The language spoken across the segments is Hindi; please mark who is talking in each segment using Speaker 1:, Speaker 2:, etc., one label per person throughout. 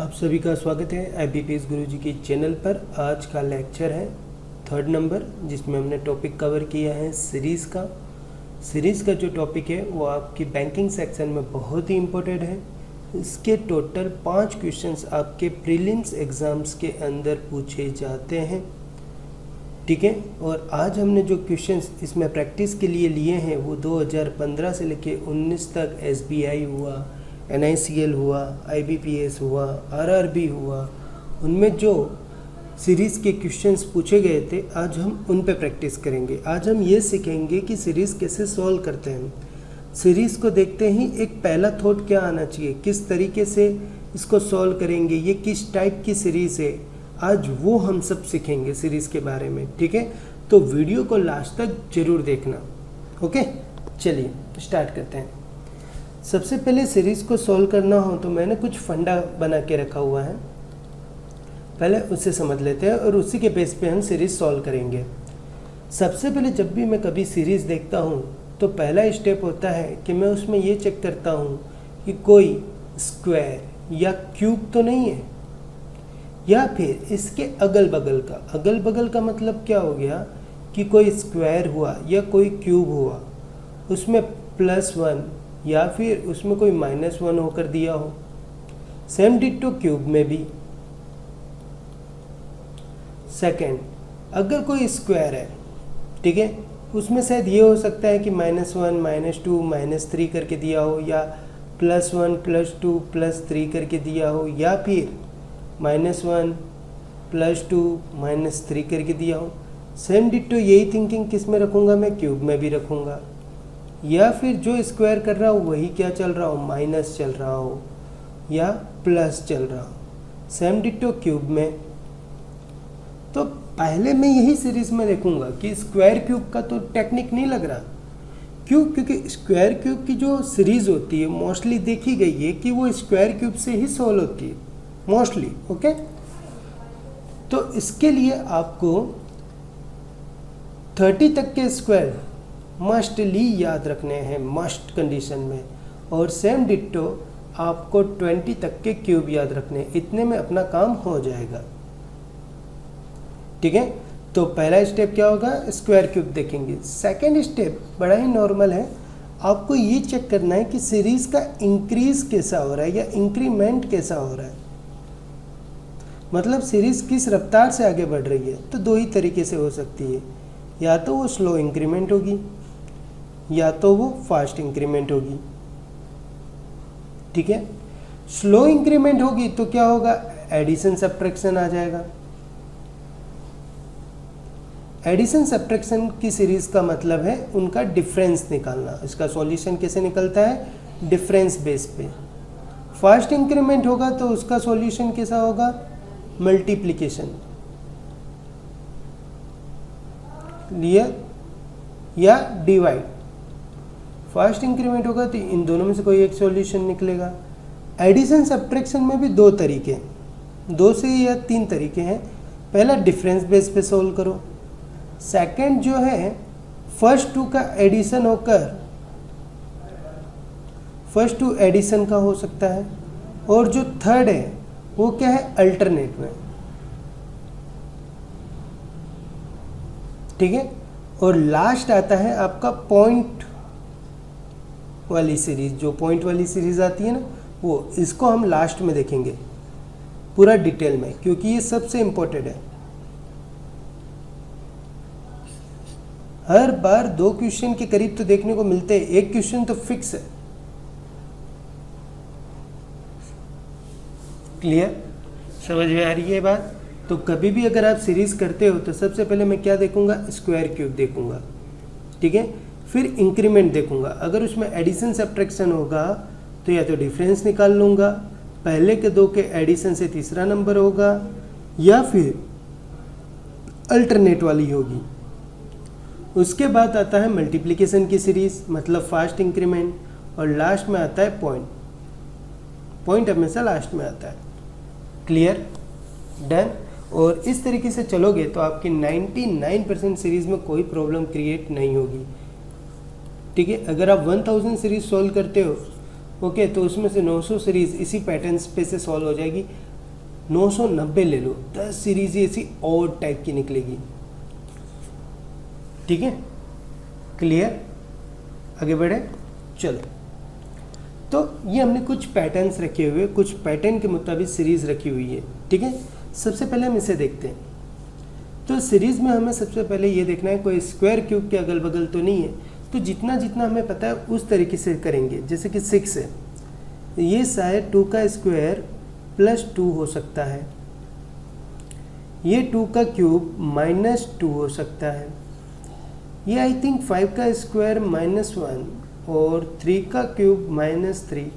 Speaker 1: आप सभी का स्वागत है IBPS गुरुजी के चैनल पर। आज का लेक्चर है 3rd नंबर, जिसमें हमने टॉपिक कवर किया है सीरीज़ का। सीरीज़ का जो टॉपिक है वो आपकी बैंकिंग सेक्शन में बहुत ही इम्पोर्टेंट है। इसके टोटल 5 क्वेश्चंस आपके प्रीलिम्स एग्ज़ाम्स के अंदर पूछे जाते हैं, ठीक है। और आज हमने जो क्वेश्चंस इसमें प्रैक्टिस के लिए लिए हैं वो 2015 से लेके 19 तक SBI हुआ, NICL हुआ, IBPS हुआ, RRB हुआ, उनमें जो सीरीज़ के क्वेश्चंस पूछे गए थे आज हम उन पे प्रैक्टिस करेंगे। आज हम ये सीखेंगे कि सीरीज़ कैसे सॉल्व करते हैं। सीरीज़ को देखते ही एक पहला थॉट क्या आना चाहिए, किस तरीके से इसको सॉल्व करेंगे, ये किस टाइप की सीरीज़ है, आज वो हम सब सीखेंगे सीरीज़ के बारे में, ठीक है। तो वीडियो को लास्ट तक ज़रूर देखना, ओके। चलिए स्टार्ट करते हैं। सबसे पहले सीरीज़ को सॉल्व करना हो तो मैंने कुछ फंडा बना के रखा हुआ है, पहले उससे समझ लेते हैं और उसी के बेस पे हम सीरीज़ सॉल्व करेंगे। सबसे पहले जब भी मैं कभी सीरीज़ देखता हूँ तो पहला स्टेप होता है कि मैं उसमें ये चेक करता हूँ कि कोई स्क्वायर या क्यूब तो नहीं है, या फिर इसके अगल बगल का मतलब क्या हो गया कि कोई स्क्वायर हुआ या कोई क्यूब हुआ, उसमें +1 या फिर उसमें कोई -1 होकर दिया हो। सेम डिट्टो क्यूब में भी। सेकंड, अगर कोई स्क्वायर है, ठीक है, उसमें शायद ये हो सकता है कि -1 -2 -3 करके दिया हो, या +1 +2 +3 करके दिया हो, या फिर -1 +2 -3 करके दिया हो। सेम डिट्टो यही थिंकिंग किस में रखूँगा, मैं क्यूब में भी रखूँगा। या फिर जो स्क्वायर कर रहा हो वही क्या चल रहा हो, माइनस चल रहा हो या प्लस चल रहा हो। सेम डिट्टो क्यूब में। तो पहले मैं यही सीरीज में देखूंगा कि स्क्वायर क्यूब का तो टेक्निक नहीं लग रहा। क्यों? क्योंकि स्क्वायर क्यूब की जो सीरीज होती है मोस्टली देखी गई है कि वो स्क्वायर क्यूब से ही सॉल्व होती है मोस्टली, ओके। तो इसके लिए आपको 30 तक के स्क्वायर मस्टली याद रखने हैं, मस्ट कंडीशन में। और सेम डिट्टो आपको 20 तक के क्यूब याद रखने हैं। इतने में अपना काम हो जाएगा, ठीक है। तो पहला स्टेप क्या होगा, स्क्वायर क्यूब देखेंगे। सेकंड स्टेप बड़ा ही नॉर्मल है, आपको ये चेक करना है कि सीरीज का इंक्रीज कैसा हो रहा है या इंक्रीमेंट कैसा हो रहा है, मतलब सीरीज किस रफ्तार से आगे बढ़ रही है। तो दो ही तरीके से हो सकती है, या तो वो स्लो इंक्रीमेंट होगी या तो वो फास्ट इंक्रीमेंट होगी, ठीक है। स्लो इंक्रीमेंट होगी तो क्या होगा, एडिशन सब्ट्रैक्शन आ जाएगा। एडिशन सब्ट्रैक्शन की सीरीज का मतलब है उनका डिफरेंस निकालना। इसका सॉल्यूशन कैसे निकलता है, डिफरेंस बेस पे। फास्ट इंक्रीमेंट होगा तो उसका सॉल्यूशन कैसा होगा, मल्टीप्लिकेशन, क्लियर, या डिवाइड। फास्ट इंक्रीमेंट होगा तो इन दोनों में से कोई एक सॉल्यूशन निकलेगा। एडिशन सब्ट्रैक्शन में भी 2 तरीके, 2 से या 3 तरीके हैं। पहला डिफरेंस बेस पे सोल्व करो। सेकंड जो है फर्स्ट 2 का एडिशन होकर फर्स्ट 2 एडिशन का हो सकता है। और जो थर्ड है वो क्या है, अल्टरनेट में, ठीक है। और लास्ट आता है आपका पॉइंट वाली सीरीज। जो पॉइंट वाली सीरीज आती है ना, वो इसको हम लास्ट में देखेंगे पूरा डिटेल में, क्योंकि ये सबसे इंपॉर्टेंट है। हर बार 2 क्वेश्चन के करीब तो देखने को मिलते हैं, एक क्वेश्चन तो फिक्स है, क्लियर, समझ में आ रही है बात। तो कभी भी अगर आप सीरीज करते हो तो सबसे पहले मैं क्या देखूंगा, स्क्वायर क्यूब देखूंगा, ठीक है। फिर इंक्रीमेंट देखूंगा। अगर उसमें एडिशन सब्ट्रैक्शन होगा तो या तो डिफरेंस निकाल लूँगा, पहले के 2 के एडिशन से तीसरा नंबर होगा, या फिर अल्टरनेट वाली होगी। उसके बाद आता है मल्टीप्लिकेशन की सीरीज, मतलब फास्ट इंक्रीमेंट, और लास्ट में आता है पॉइंट। पॉइंट हमेशा लास्ट में आता है, क्लियर, डन। और इस तरीके से चलोगे तो आपकी 99% सीरीज में कोई प्रॉब्लम क्रिएट नहीं होगी, ठीक है। अगर आप 1000 सीरीज सॉल्व करते हो, ओके, तो उसमें से 900 सीरीज इसी पैटर्न्स पे से सॉल्व हो जाएगी। 990 ले लो, 10 सीरीज ऐसी और टाइप की निकलेगी। ठीक है, क्लियर, आगे बढ़े, चलो। तो ये हमने कुछ पैटर्न्स रखे हुए, कुछ पैटर्न के मुताबिक सीरीज रखी हुई है। ठीक है, सबसे पहले हम इसे देखते हैं। तो सीरीज में हमें सबसे पहले ये देखना है कोई स्क्वायर क्यूब के अगल बगल तो नहीं है। तो जितना जितना हमें पता है उस तरीके से करेंगे। जैसे कि 6 है, ये शायद 2 का स्क्वायर प्लस 2 हो सकता है, ये 2 का क्यूब -2 हो सकता है, ये आई थिंक 5 का स्क्वायर -1 और 3 का क्यूब -3।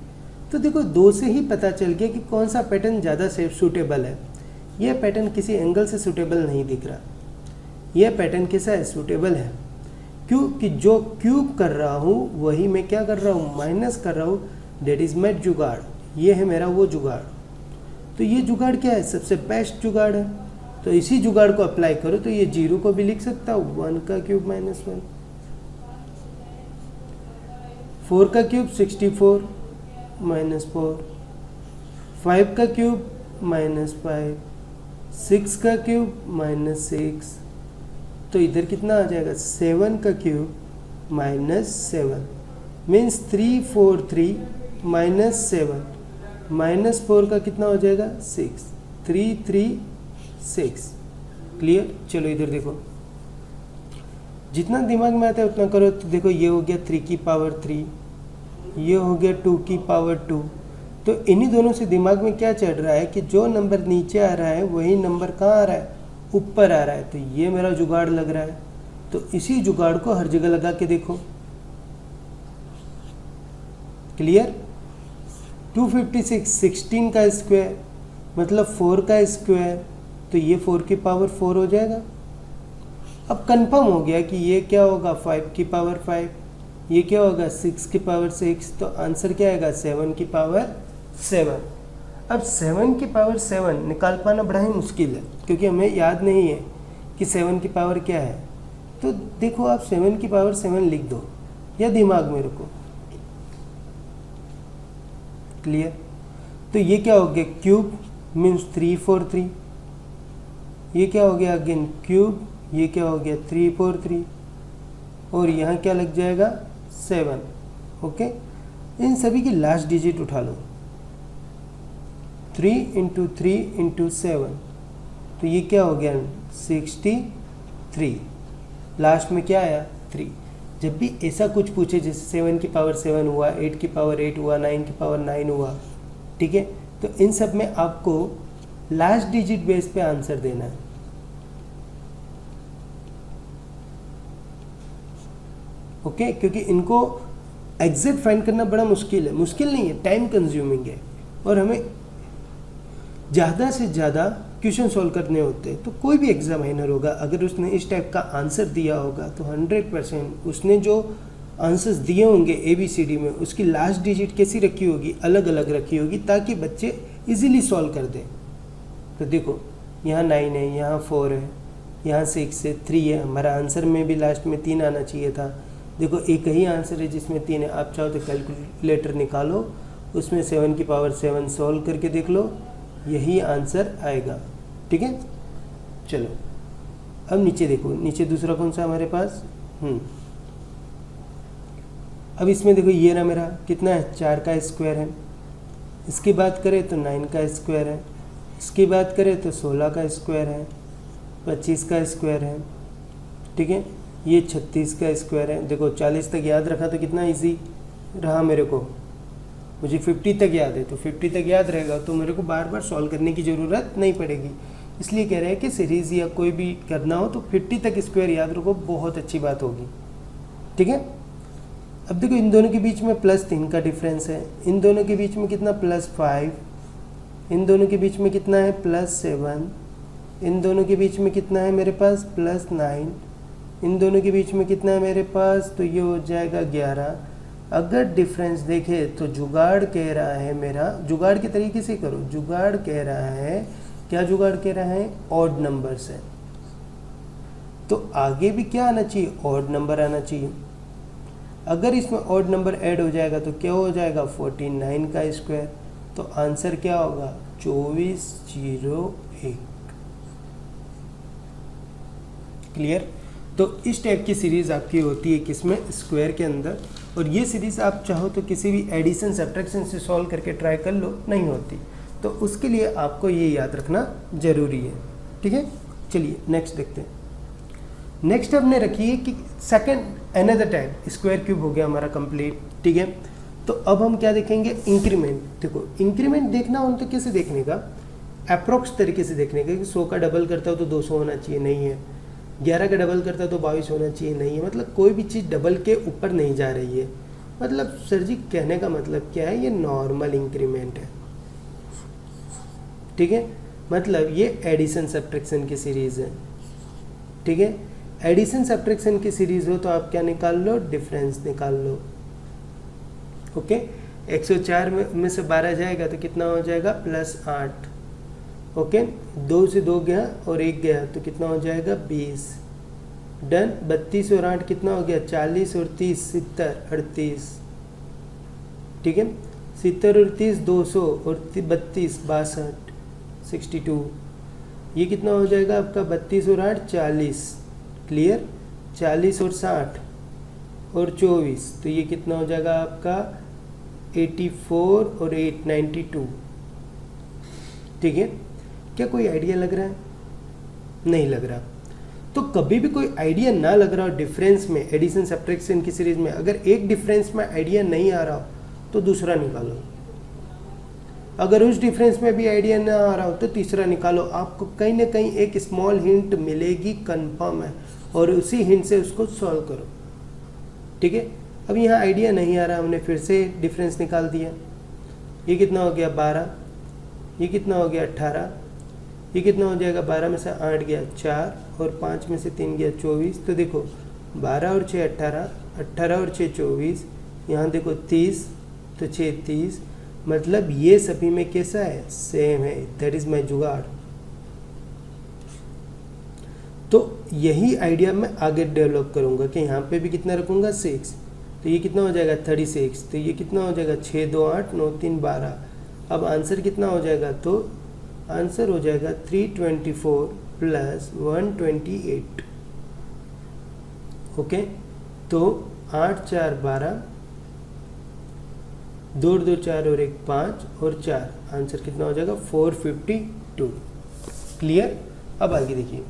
Speaker 1: तो देखो 2 से ही पता चल गया कि कौन सा पैटर्न ज़्यादा सूटेबल है। यह पैटर्न किसी एंगल से सूटेबल नहीं दिख रहा, यह पैटर्न कैसा है, सूटेबल है। क्योंकि जो क्यूब कर रहा हूँ वही मैं क्या कर रहा हूँ, माइनस कर रहा हूँ, डेट इज़ माई जुगाड़। ये है मेरा वो जुगाड़। तो ये जुगाड़ क्या है, सबसे बेस्ट जुगाड़ है। तो इसी जुगाड़ को अप्लाई करो तो ये 0 को भी लिख सकता हूँ, 1 का क्यूब -1, 4 का क्यूब 64 -4, 5 का क्यूब -5, 6 का क्यूब -6। तो इधर कितना आ जाएगा, 7 का क्यूब -7 मीन्स 3 4 3 -7 -4 का कितना हो जाएगा, 6, 3 3 6। क्लियर, चलो इधर देखो, जितना दिमाग में आता है उतना करो। तो देखो ये हो गया 3 की पावर 3, ये हो गया 2 की पावर 2। तो इन्हीं दोनों से दिमाग में क्या चल रहा है कि जो नंबर नीचे आ रहा है वही नंबर कहाँ आ रहा है, ऊपर आ रहा है। तो ये मेरा जुगाड़ लग रहा है। तो इसी जुगाड़ को हर जगह लगा के देखो। क्लियर, 256 16 का स्क्वायर मतलब 4 का स्क्वायर, तो ये 4 की पावर 4 हो जाएगा। अब कंफर्म हो गया कि ये क्या होगा, 5 की पावर 5, ये क्या होगा, 6 की पावर 6। तो आंसर क्या आएगा, 7 की पावर 7। अब 7 की पावर 7 निकाल पाना बड़ा ही मुश्किल है, क्योंकि हमें याद नहीं है कि 7 की पावर क्या है। तो देखो आप 7 की पावर 7 लिख दो या दिमाग में रखो। क्लियर, तो ये क्या हो गया, क्यूब मीन्स 3 4 3, ये क्या हो गया अगेन क्यूब, ये क्या हो गया 3 4 3, और यहाँ क्या लग जाएगा 7। ओके, इन सभी की लास्ट डिजिट उठा लो, 3 × 3 × 7, तो ये क्या हो गया 63। लास्ट में क्या आया 3। जब भी ऐसा कुछ पूछे, जैसे 7 की पावर 7 हुआ, 8 की पावर 8 हुआ, 9 की पावर 9 हुआ, ठीक है, तो इन सब में आपको लास्ट डिजिट बेस पे आंसर देना है। ओके, क्योंकि इनको एग्जैक्ट फाइंड करना बड़ा मुश्किल है, मुश्किल नहीं है, टाइम कंज्यूमिंग है, और हमें ज़्यादा से ज़्यादा क्वेश्चन सॉल्व करने होते हैं। तो कोई भी एग्जामिनर होगा, अगर उसने इस टाइप का आंसर दिया होगा तो 100% उसने जो आंसर्स दिए होंगे ABCD में, उसकी लास्ट डिजिट कैसी रखी होगी, अलग अलग रखी होगी, ताकि बच्चे इजीली सॉल्व कर दें। तो देखो यहाँ 9 है, यहाँ 4 है, यहाँ 6 है, 3 है, हमारा आंसर में भी लास्ट में 3 आना चाहिए था। देखो एक ही आंसर है जिसमें 3 है, आप चाहो तो कैलकुलेटर निकालो, उसमें 7 की पावर 7 सॉल्व करके देख लो, यही आंसर आएगा। ठीक है, चलो अब नीचे देखो, नीचे दूसरा कौन सा हमारे पास, अब इसमें देखो ये रहा मेरा कितना है, 4 का स्क्वायर है, इसकी बात करें तो 9 का स्क्वायर है, इसकी बात करें तो 16 का स्क्वायर है, 25 का स्क्वायर है, ठीक है, ये 36 का स्क्वायर है। देखो 40 तक याद रखा तो कितना इजी रहा मेरे को, मुझे 50 तक याद है, तो 50 तक याद रहेगा तो मेरे को बार बार सॉल्व करने की ज़रूरत नहीं पड़ेगी। इसलिए कह रहे हैं कि सीरीज़ या कोई भी करना हो तो 50 तक स्क्वायर याद रखो, बहुत अच्छी बात होगी। ठीक है, अब देखो इन दोनों के बीच में +3 का डिफरेंस है, इन दोनों के बीच में कितना +5, इन दोनों के बीच में कितना है +7, इन दोनों के बीच में कितना है मेरे पास +9, इन दोनों के बीच में कितना है मेरे पास, तो ये हो जाएगा 11। अगर डिफरेंस देखे तो जुगाड़ कह रहा है मेरा, जुगाड़ के तरीके से करो, जुगाड़ कह रहा है, क्या जुगाड़ कह रहा है, ऑड नंबर से, तो आगे भी क्या आना चाहिए, ऑड नंबर आना चाहिए। अगर इसमें ऑड नंबर ऐड हो जाएगा तो क्या हो जाएगा 49 का स्क्वायर, तो आंसर क्या होगा 2401। क्लियर। तो इस टाइप की सीरीज़ आपकी होती है किसमें, स्क्वायर के अंदर। और ये सीरीज़ आप चाहो तो किसी भी एडिशन सब्ट्रैक्शन से सॉल्व करके ट्राई कर लो, नहीं होती। तो उसके लिए आपको ये याद रखना ज़रूरी है। ठीक है, चलिए नेक्स्ट देखते हैं। नेक्स्ट हमने रखी है कि second another type square cube हो गया हमारा कंप्लीट। ठीक है, तो अब हम क्या देखेंगे, इंक्रीमेंट। देखो इंक्रीमेंट देखना हो तो कैसे देखने का, अप्रोक्स तरीके से देखने का कि 100 का डबल करता हो तो 200 होना चाहिए, नहीं है। 11 का डबल करता हो तो 22 होना चाहिए, नहीं है। मतलब कोई भी चीज़ डबल के ऊपर नहीं जा रही है। मतलब सर जी कहने का मतलब क्या है, ये नॉर्मल इंक्रीमेंट है। ठीक है, मतलब ये एडिशन सब्ट्रैक्शन की सीरीज़ है। ठीक है, एडिशन सब्ट्रैक्शन की सीरीज़ हो तो आप क्या निकाल लो, डिफरेंस निकाल लो। ओके, 104 में से 12 जाएगा तो कितना हो जाएगा, +8। ओके, 2 से 2 गया और 1 गया तो कितना हो जाएगा, 20। डन। 32 और 8 कितना हो गया, 40 और 30 70 38। ठीक है, 70 और 30 200 और 32 62 62। ये कितना हो जाएगा आपका, 32 और 8 40। क्लियर। 40 और 60 और 24 तो ये कितना हो जाएगा आपका 84 और 8 92। ठीक है, क्या कोई आइडिया लग रहा है, नहीं लग रहा। तो कभी भी कोई आइडिया ना लग रहा हो डिफरेंस में, एडिशन सब्ट्रैक्शन की सीरीज में, अगर एक डिफरेंस में आइडिया नहीं आ रहा हो तो दूसरा निकालो। अगर उस डिफरेंस में भी आइडिया ना आ रहा हो तो तीसरा निकालो। आपको कहीं ना कहीं एक स्मॉल हिंट मिलेगी, कंफर्म है, और उसी हिंट से उसको सॉल्व करो। ठीक है, अब यहाँ आइडिया नहीं आ रहा, हमने फिर से डिफरेंस निकाल दिया। ये कितना हो गया 12, ये कितना हो गया 18, ये कितना हो जाएगा, 12 में से 8 गया 4 और 5 में से 3 गया 24। तो देखो 12 और 6 18, 18 और 6 24, यहाँ देखो 30 तो 6 30। मतलब ये सभी में कैसा है, सेम है। दैट इज माई जुगाड़। तो यही आइडिया मैं आगे डेवलप करूँगा कि यहाँ पे भी कितना रखूँगा 6, तो ये कितना हो जाएगा 36। तो ये कितना हो जाएगा 6 2 8 9 3 12। अब आंसर कितना हो जाएगा, तो आंसर हो जाएगा 324 + 128। ओके, तो 8 4 12, 2 2 4 और 1 5 और 4, आंसर कितना हो जाएगा 452। क्लियर। अब आगे देखिए,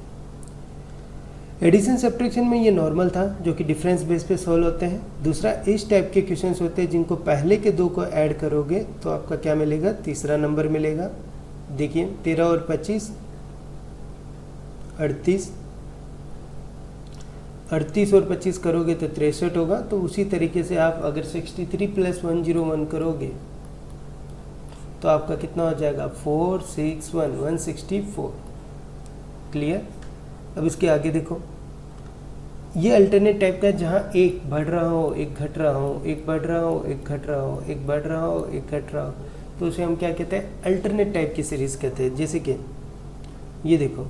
Speaker 1: एडिशन सब्ट्रैक्शन में ये नॉर्मल था जो कि डिफरेंस बेस पे सॉल्व होते हैं। दूसरा इस टाइप के क्वेश्चंस होते हैं जिनको पहले के 2 को ऐड करोगे तो आपका क्या मिलेगा, तीसरा नंबर मिलेगा। देखिए 13 और 25 38, 38 और 25 करोगे तो 63 होगा। तो उसी तरीके से आप अगर 63 + 101 करोगे तो आपका कितना हो जाएगा 461 164। क्लियर। अब इसके आगे देखो, ये अल्टरनेट टाइप का है जहाँ एक बढ़ रहा हो एक घट रहा हो, एक बढ़ रहा हो एक घट रहा हो, एक बढ़ रहा हो एक घट रहा हो, तो उसे हम क्या कहते हैं, अल्टरनेट टाइप की सीरीज कहते हैं। जैसे कि ये देखो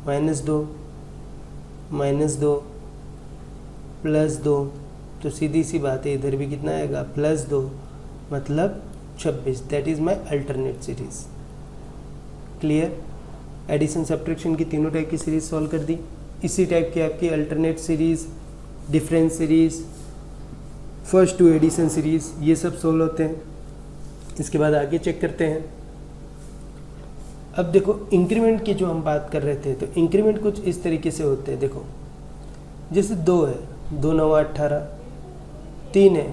Speaker 1: -2 -2 +2, तो सीधी सी बात है इधर भी कितना आएगा +2, मतलब 26। That is my alternate series. Clear. Addition subtraction की तीनों टाइप की सीरीज सॉल्व कर दी। इसी टाइप की आपकी alternate series, difference series, first two addition series, ये सब सॉल्व होते हैं। इसके बाद आगे चेक करते हैं। अब देखो इंक्रीमेंट की जो हम बात कर रहे थे, तो इंक्रीमेंट कुछ इस तरीके से होते हैं। देखो जैसे 2 है, 2 9 18, 3 है,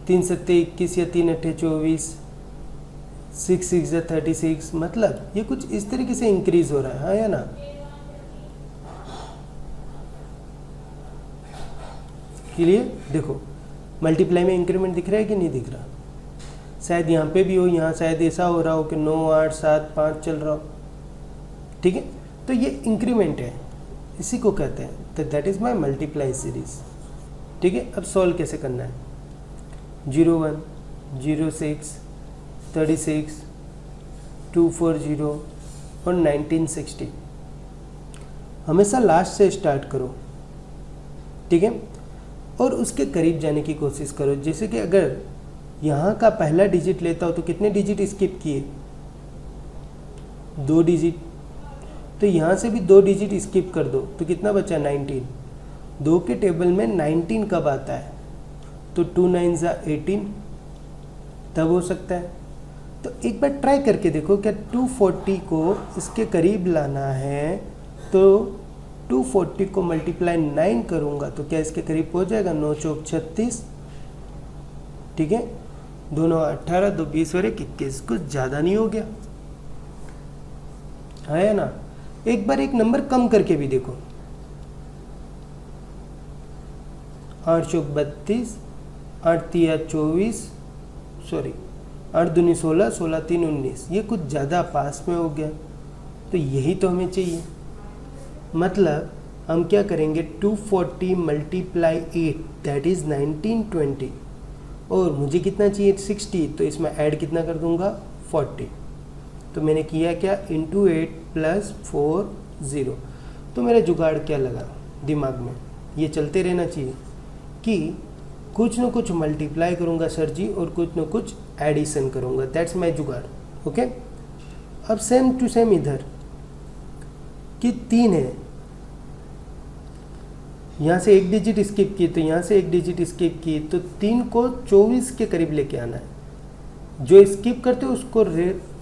Speaker 1: 3 7 21 या 3 8 24, 6 6 36, मतलब ये कुछ इस तरीके से इंक्रीज हो रहा है, हाँ या ना। क्लियर। देखो मल्टीप्लाई में इंक्रीमेंट दिख रहा है कि नहीं दिख रहा, शायद यहाँ पे भी हो, यहाँ शायद ऐसा हो रहा हो कि 9 8 7 5 चल रहा हो। ठीक है, तो ये इंक्रीमेंट है, इसी को कहते हैं। तो that is my multiply series. ठीक है, अब सॉल्व कैसे करना है, 01 06 36 240 और 1960, हमेशा लास्ट से स्टार्ट करो। ठीक है, और उसके करीब जाने की कोशिश करो। जैसे कि अगर यहाँ का पहला डिजिट लेता हो तो कितने डिजिट स्किप किए, 2 डिजिट, तो यहाँ से भी 2 डिजिट स्किप कर दो तो कितना बचा 19। 2 के टेबल में 19 कब आता है, तो 2 9 18 तब हो सकता है। तो एक बार ट्राई करके देखो, क्या 240 को इसके करीब लाना है तो 240 को मल्टीप्लाई 9 करूँगा तो क्या इसके करीब हो जाएगा, 9 चौक 36, ठीक है, 2 9 18, 2 20 और 1 21, कुछ ज़्यादा नहीं हो गया है ना। एक बार एक नंबर कम करके भी देखो, 8 चौक 32, 8 तिया 24, सॉरी 8 दूनी 16, 16 3 19, ये कुछ ज़्यादा पास में हो गया। तो यही तो हमें चाहिए, मतलब हम क्या करेंगे, 240 मल्टीप्लाई 8 दैट इज़ 1920, और मुझे कितना चाहिए 60, तो इसमें ऐड कितना कर दूंगा 40। तो मैंने किया क्या, इंटू 8 प्लस 4 0। तो मेरा जुगाड़ क्या लगा दिमाग में, ये चलते रहना चाहिए कि कुछ न कुछ मल्टीप्लाई करूँगा सर जी और कुछ न कुछ एडिशन करूँगा, दैट्स माय जुगाड़। ओके, अब सेम टू सेम इधर कि 3 है, यहाँ से 1 डिजिट स्किप की तो यहाँ से 1 डिजिट स्किप की, तो 3 को 24 के करीब लेके आना है। जो स्किप करते हैं उसको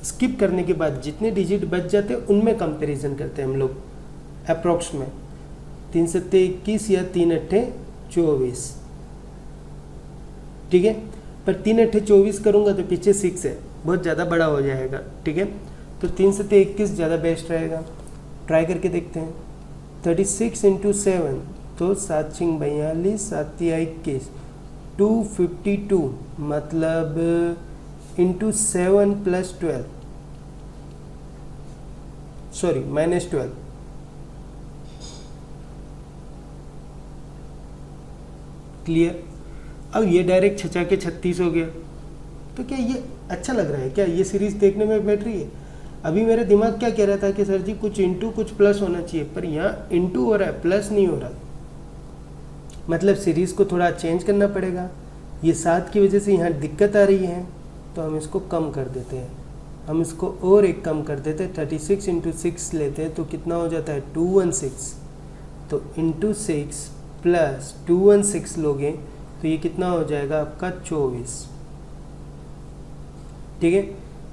Speaker 1: स्किप करने के बाद जितने डिजिट बच जाते हैं उनमें कंपैरिजन करते हैं हम लोग अप्रॉक्स में। 3 7 21 या 3 8 24, ठीक है, पर 3 8 24 करूँगा तो पीछे 6 है, बहुत ज़्यादा बड़ा हो जाएगा, ठीक है। तो 3 7 21 ज़्यादा बेस्ट रहेगा, ट्राई करके देखते हैं। 36 इंटू 7 तो 7 6 42, 7 3 21, 252, मतलब इंटू 7 प्लस 12, सॉरी -12, क्लियर। अब ये डायरेक्ट छचा के 36 हो गया। तो क्या ये अच्छा लग रहा है, क्या ये सीरीज देखने में बैठ रही है। अभी मेरा दिमाग क्या कह रहा था कि सर जी कुछ इंटू कुछ प्लस होना चाहिए, पर यहाँ इंटू हो रहा है प्लस नहीं हो रहा, मतलब सीरीज को थोड़ा चेंज करना पड़ेगा। ये 7 की वजह से यहाँ दिक्कत आ रही है, तो हम इसको कम कर देते हैं, हम इसको और एक कम कर देते हैं। 36 इंटू 6 लेते हैं तो कितना हो जाता है 216, तो इंटू 6 प्लस 216 लोगे तो ये कितना हो जाएगा आपका 24, ठीक है।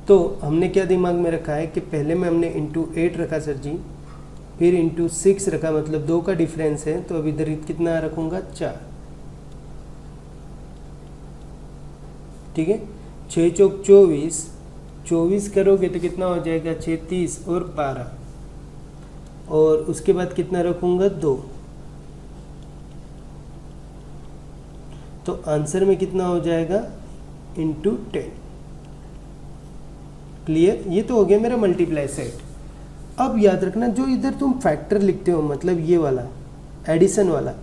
Speaker 1: तो हमने क्या दिमाग में रखा है कि पहले में हमने इंटू 8 रखा सर जी, फिर इंटू 6 रखा, मतलब 2 का डिफरेंस है, तो अब इधर कितना रखूँगा 4, ठीक है। 6 चौक 24, 24 करोगे तो कितना हो जाएगा 6 30 और 12, और उसके बाद कितना रखूँगा 2, तो आंसर में कितना हो जाएगा इंटू 10, क्लियर। ये तो हो गया मेरा मल्टीप्लाई सेट। अब याद रखना जो इधर तुम फैक्टर लिखते हो, मतलब ये वाला एडिशन वाला,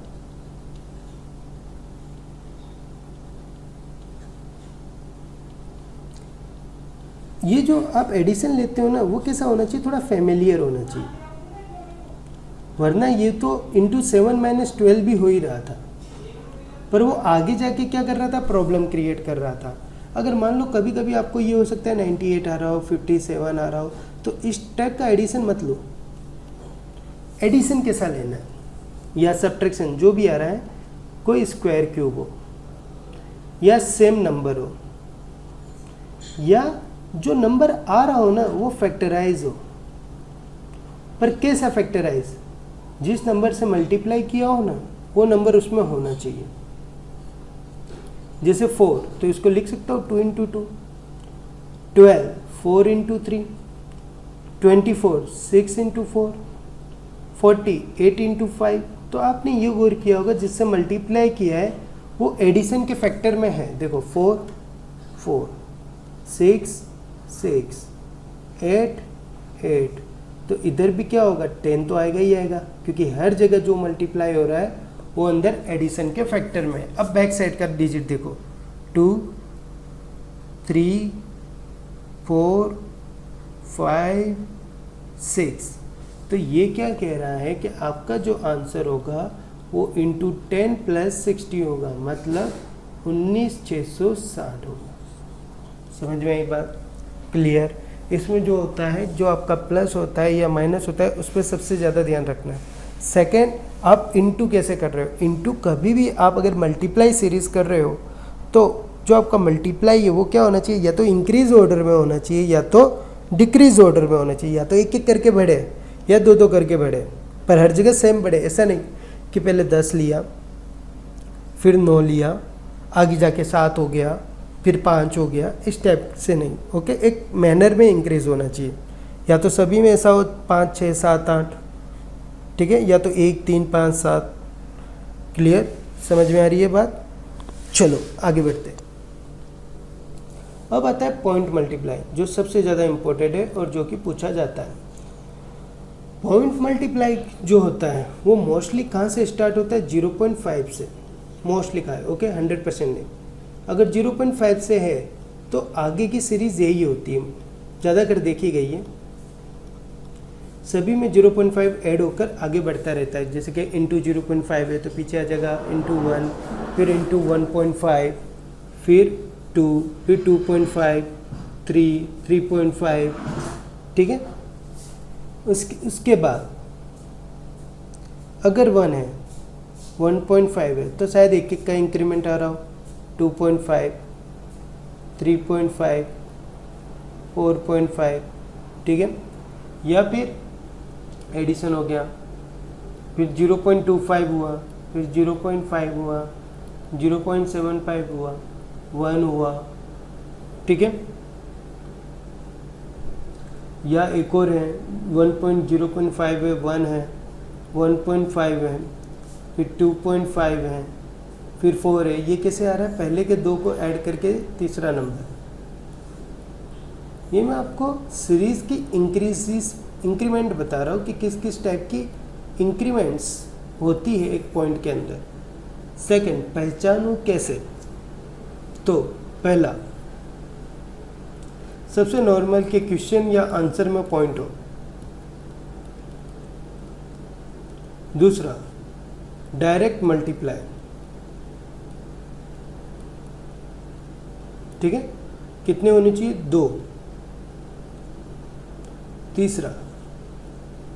Speaker 1: ये जो आप एडिशन लेते हो ना, वो कैसा होना चाहिए, थोड़ा फेमिलियर होना चाहिए, वरना ये तो इंटू 7 - 12 भी हो ही रहा था, पर वो आगे जाके क्या कर रहा था, प्रॉब्लम क्रिएट कर रहा था। अगर मान लो कभी कभी आपको ये हो सकता है 98 आ रहा हो, 57 आ रहा हो, तो इस टाइप का एडिशन मत लो। एडिशन कैसा लेना है, या सब्ट्रैक्शन जो भी आ रहा है, कोई स्क्वायर क्यूब हो या सेम नंबर हो, या जो नंबर आ रहा हो ना वो फैक्टराइज हो, पर कैसा फैक्टराइज, जिस नंबर से मल्टीप्लाई किया हो ना वो नंबर उसमें होना चाहिए। जैसे 4, तो इसको लिख सकता हो 2 इंटू 2, 12 4 इंटू 3, 24 6 इंटू 4, 40 8 इंटू 5। तो आपने ये गौर किया होगा जिससे मल्टीप्लाई किया है वो एडिशन के फैक्टर में है। देखो 4 4, 6 6, 8 8, तो इधर भी क्या होगा 10 तो आएगा ही आएगा, क्योंकि हर जगह जो मल्टीप्लाई हो रहा है वो अंदर एडिशन के फैक्टर में। अब बैक साइड का डिजिट देखो 2 3 4 5 6, तो ये क्या कह रहा है कि आपका जो आंसर होगा वो इंटू 10 प्लस 60 होगा, मतलब 19660 होगा। समझ में आई बात? क्लियर। इसमें जो होता है, जो आपका प्लस होता है या माइनस होता है, उस पर सबसे ज़्यादा ध्यान रखना है। सेकेंड, आप इनटू कैसे कर रहे हो? इनटू कभी भी आप अगर मल्टीप्लाई सीरीज कर रहे हो तो जो आपका मल्टीप्लाई है वो क्या होना चाहिए, या तो इंक्रीज ऑर्डर में होना चाहिए या तो डिक्रीज ऑर्डर में होना चाहिए, या तो एक एक करके बढ़े या दो दो करके बढ़े, पर हर जगह सेम बढ़े। ऐसा नहीं कि पहले 10 लिया फिर 9 लिया, आगे जाके 7 हो गया फिर 5 हो गया, इस टाइप से नहीं। ओके, एक मैनर में इंक्रीज होना चाहिए, या तो सभी में ऐसा हो 5 6 7 8, ठीक है, या तो 1 3 5 7। क्लियर, समझ में आ रही है बात? चलो आगे बढ़ते हैं। अब आता है पॉइंट मल्टीप्लाई, जो सबसे ज़्यादा इम्पोर्टेंट है और जो कि पूछा जाता है। पॉइंट मल्टीप्लाई जो होता है वो मोस्टली कहाँ से स्टार्ट होता है? 0.5 से। मोस्टली का है, ओके, 100% नहीं। अगर 0.5 से है तो आगे की सीरीज यही होती है, ज़्यादातर देखी गई है। सभी में 0.5 ऐड होकर आगे बढ़ता रहता है। जैसे कि इंटू 0.5 है तो पीछे आ जाएगा इंटू 1, फिर इंटू 1.5, फिर 2, फिर 2.5, 3, 3.5, ठीक है। उसके बाद अगर 1 है, 1.5 है तो शायद एक एक का इंक्रीमेंट आ रहा हो, 2.5, 3.5, 4.5, ठीक है। या फिर एडिशन हो गया, फिर 0.25 हुआ, फिर 0.5 हुआ, 0.75 हुआ, 1 हुआ, ठीक है। या एक और है 0.5 है, 1 है, 1.5 है, फिर 2.5 है, फिर 4 है। ये कैसे आ रहा है? पहले के दो को ऐड करके तीसरा नंबर। ये मैं आपको सीरीज की इंक्रीमेंट बता रहा हूँ कि किस किस टाइप की इंक्रीमेंट्स होती है एक पॉइंट के अंदर। सेकंड, पहचानूँ कैसे? तो पहला, सबसे नॉर्मल के क्वेश्चन या आंसर में पॉइंट हो। दूसरा, डायरेक्ट मल्टीप्लाई, ठीक है, कितने होने चाहिए? 2। तीसरा,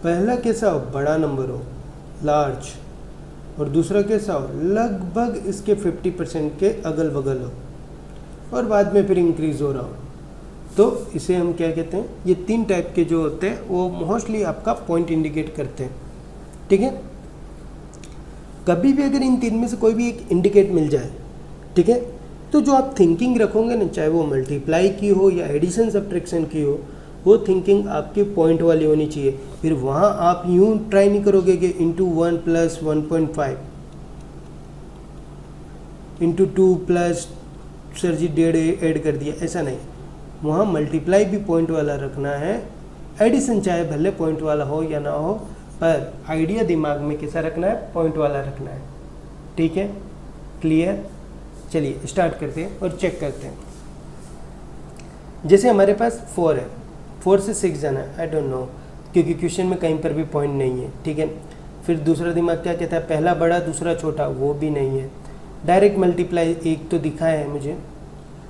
Speaker 1: पहला कैसा हो? बड़ा नंबर हो, लार्ज, और दूसरा कैसा हो? लगभग इसके 50% के अगल बगल हो, और बाद में फिर इंक्रीज हो रहा हो। तो इसे हम क्या कहते हैं? ये 3 टाइप के जो होते हैं वो मोस्टली आपका पॉइंट इंडिकेट करते हैं, ठीक है। कभी भी अगर इन 3 में से कोई भी एक इंडिकेट मिल जाए, ठीक है, तो जो आप थिंकिंग रखोगे ना, चाहे वो मल्टीप्लाई की हो या एडिशन सब्ट्रैक्शन की हो, वो थिंकिंग आपकी पॉइंट वाली होनी चाहिए। फिर वहाँ आप यूँ ट्राई नहीं करोगे कि into 1 plus 1.5, into 2 plus sir ji 1.5 add कर दिया, ऐसा नहीं। वहाँ मल्टीप्लाई भी पॉइंट वाला रखना है, एडिशन चाहे भले पॉइंट वाला हो या ना हो, पर आइडिया दिमाग में कैसा रखना है? पॉइंट वाला रखना है, ठीक है। क्लियर? चलिए स्टार्ट करते हैं और चेक करते हैं। जैसे हमारे पास 4 है, 4 से 6 जाना है, आई डोंट नो, क्योंकि क्वेश्चन में कहीं पर भी पॉइंट नहीं है, ठीक है। फिर दूसरा दिमाग क्या कहता है? पहला बड़ा दूसरा छोटा, वो भी नहीं है। डायरेक्ट मल्टीप्लाई एक तो दिखा है मुझे,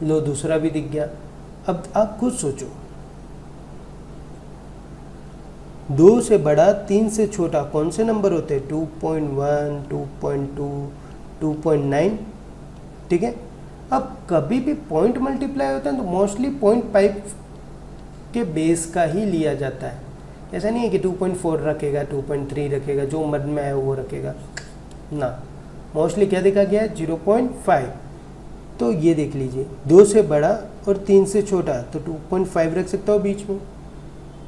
Speaker 1: लो दूसरा भी दिख गया। अब आप खुद सोचो, 2 से बड़ा 3 से छोटा कौन से नंबर होते हैं? 2.1, 2.2, 2.9, ठीक है। अब कभी भी पॉइंट मल्टीप्लाई होता है तो मोस्टली 0.5 के बेस का ही लिया जाता है। ऐसा नहीं है कि 2.4 रखेगा, 2.3 रखेगा, जो मन में है वो रखेगा ना। मोस्टली क्या देखा गया है? 0.5। तो ये देख लीजिए, 2 से बड़ा और 3 से छोटा, तो 2.5 रख सकता हूँ बीच में।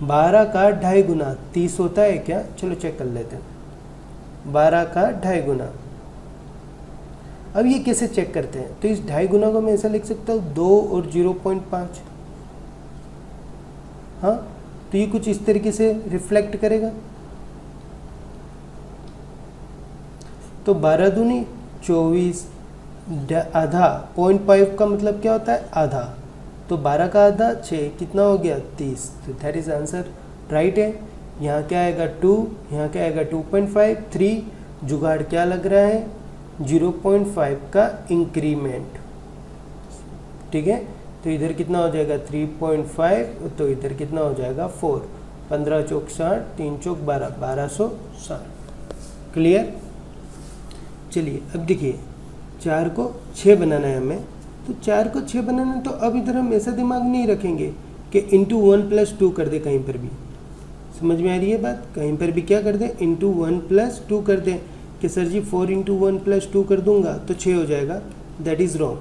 Speaker 1: 12 का 2.5 गुना 30 होता है क्या? चलो चेक कर लेते हैं। 12 का 2.5 गुना, अब ये कैसे चेक करते हैं? तो इस 2.5 गुना को मैं ऐसा लिख सकता हूँ 2 और 0.5। हाँ, तो ये कुछ इस तरीके से रिफ्लेक्ट करेगा। तो 12 दूनी 24, आधा, 0.5 का मतलब क्या होता है? आधा। तो 12 का आधा 6, कितना हो गया? 30। तो दैट इज आंसर, राइट है। यहाँ क्या आएगा? 2, यहाँ क्या आएगा? 2.5, 3, जुगाड़ क्या लग रहा है? 0.5 का इंक्रीमेंट, ठीक है। तो इधर कितना हो जाएगा 3.5, तो इधर कितना हो जाएगा 4। 15 चौक 60, 3 चौक 12, 1260। क्लियर। चलिए अब देखिए 4 को 6 बनाना है हमें, तो 4 को 6 बनाना है, तो अब इधर हम ऐसा दिमाग नहीं रखेंगे कि इंटू 1+2 कर दे कहीं पर भी। समझ में आ रही है बात? कहीं पर भी क्या कर दे, इंटू 1+2 कर दे कि सर जी 4 × 1+2 कर दूंगा तो 6 हो जाएगा। That is wrong.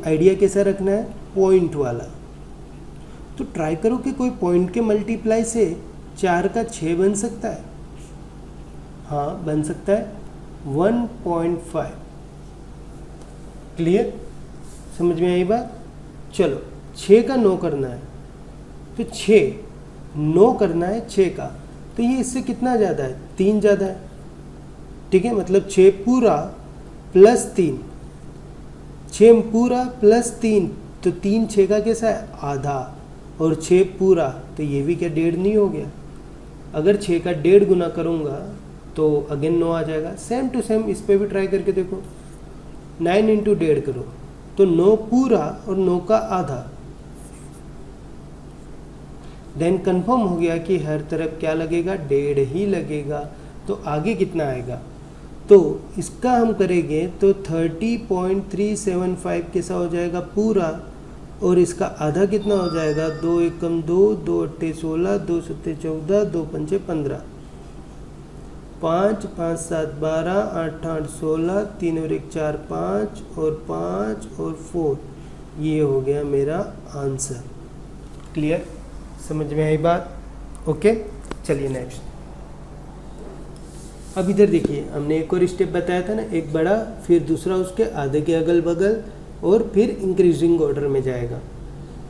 Speaker 1: आइडिया कैसा रखना है, पॉइंट वाला। तो ट्राई करो कि कोई पॉइंट के मल्टीप्लाई से 4 का 6 बन सकता है। हाँ बन सकता है, 1.5। क्लियर, समझ में आई बात? चलो 6 का 9 करना है, तो 9 करना है 6 का, तो ये इससे कितना ज़्यादा है, 3 ज़्यादा है। ठीक है, मतलब 6 पूरा प्लस 3, 6 पूरा प्लस 3, तो 3 6 का कैसा है, आधा, और 6 पूरा, तो ये भी क्या 1.5 नहीं हो गया? अगर 6 का 1.5 गुना करूँगा तो अगेन 9 आ जाएगा। सेम टू सेम इस पर भी ट्राई करके देखो। 9 × 1.5 करो तो 9 पूरा और 9 का आधा। देन कंफर्म हो गया कि हर तरफ क्या लगेगा, 1.5 ही लगेगा। तो आगे कितना आएगा, तो इसका हम करेंगे तो 30.375 कैसा हो जाएगा पूरा, और इसका आधा कितना हो जाएगा, 2 एकम 2, 2 अट्ठे 16, 2 सत्ते 14, 2 पंचे 15, 5 5 7 12, 8 8 16, 3 और 1 4 5 और 5 और 4, ये हो गया मेरा आंसर। क्लियर, समझ में आई बात? ओके, चलिए नेक्स्ट। अब इधर देखिए, हमने एक और स्टेप बताया था ना, एक बड़ा फिर दूसरा उसके आधे के अगल बगल और फिर इंक्रीजिंग ऑर्डर में जाएगा।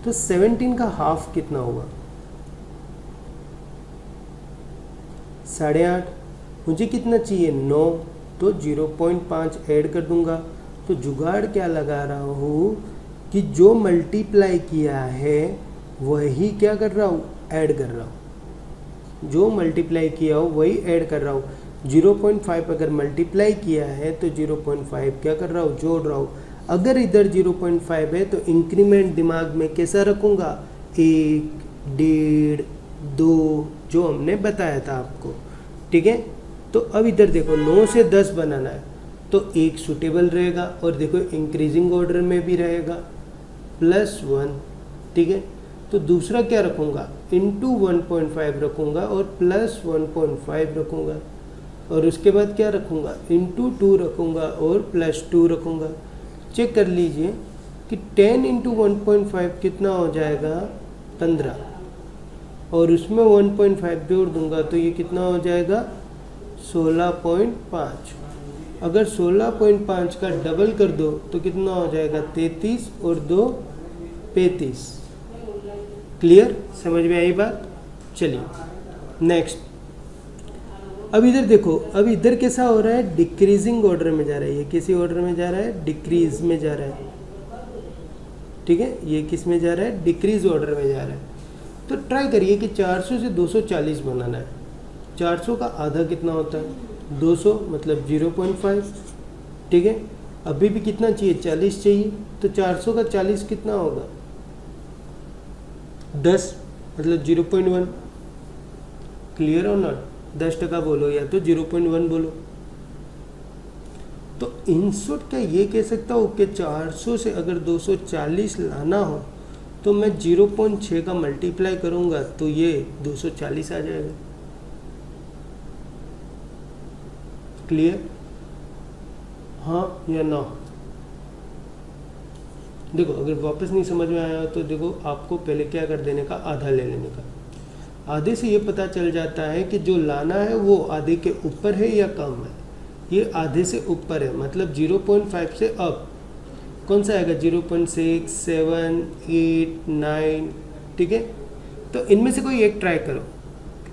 Speaker 1: तो 17 का हाफ कितना होगा, 8.5। मुझे कितना चाहिए, 9, तो 0.5 ऐड कर दूंगा। तो जुगाड़ क्या लगा रहा हूँ कि जो मल्टीप्लाई किया है वही क्या कर रहा हूँ, ऐड कर रहा हूँ। जो मल्टीप्लाई किया हो वही ऐड कर रहा हूँ। 0.5 अगर मल्टीप्लाई किया है तो 0.5 क्या कर रहा हूँ, जोड़ रहा हूँ। अगर इधर 0.5 है तो इंक्रीमेंट दिमाग में कैसा रखूँगा, 1, 1.5, 2, जो हमने बताया था आपको। ठीक है, तो अब इधर देखो 9 से 10 बनाना है, तो 1 सूटेबल रहेगा, और देखो इंक्रीजिंग ऑर्डर में भी रहेगा, +1। ठीक है, तो दूसरा क्या रखूँगा, इंटू 1.5 रखूँगा और +1.5 रखूँगा, और उसके बाद क्या रखूँगा, इंटू 2 रखूँगा और +2 रखूँगा। चेक कर लीजिए कि 10 × 1.5 कितना हो जाएगा, 15, और उसमें 1.5 जोड़ दूंगा तो ये कितना हो जाएगा, 16.5। अगर 16.5 का डबल कर दो तो कितना हो जाएगा, 33, और 2 35। क्लियर, समझ में आई बात? चलिए नेक्स्ट। अब इधर देखो, अब इधर कैसा हो रहा है, डिक्रीजिंग ऑर्डर में जा रहा है। ये किसी ऑर्डर में जा रहा है, डिक्रीज में जा रहा है। ठीक है, ये किस में जा रहा है, डिक्रीज ऑर्डर में जा रहा है। तो ट्राई करिए कि 400 से 240 बनाना है। 400 का आधा कितना होता है, 200, मतलब 0.5। ठीक है, अभी भी कितना चाहिए, 40 चाहिए, तो 400 का 40 कितना होगा, 10, मतलब 0.1। क्लियर और नॉट? 10% बोलो या तो 0.1 बोलो। तो इन शॉर्ट क्या ये कह सकता हूँ कि 400 से अगर 240 लाना हो तो मैं 0.6 का मल्टीप्लाई करूँगा तो ये 240 आ जाएगा। क्लियर, हाँ या ना? देखो अगर वापस नहीं समझ में आया तो देखो आपको पहले क्या कर देने का, आधा ले लेने का। आधे से ये पता चल जाता है कि जो लाना है वो आधे के ऊपर है या कम है। ये आधे से ऊपर है, मतलब 0.5 से अप कौन सा आएगा, 0.6, 7, 8, 9। ठीक है, तो इनमें से कोई एक ट्राई करो।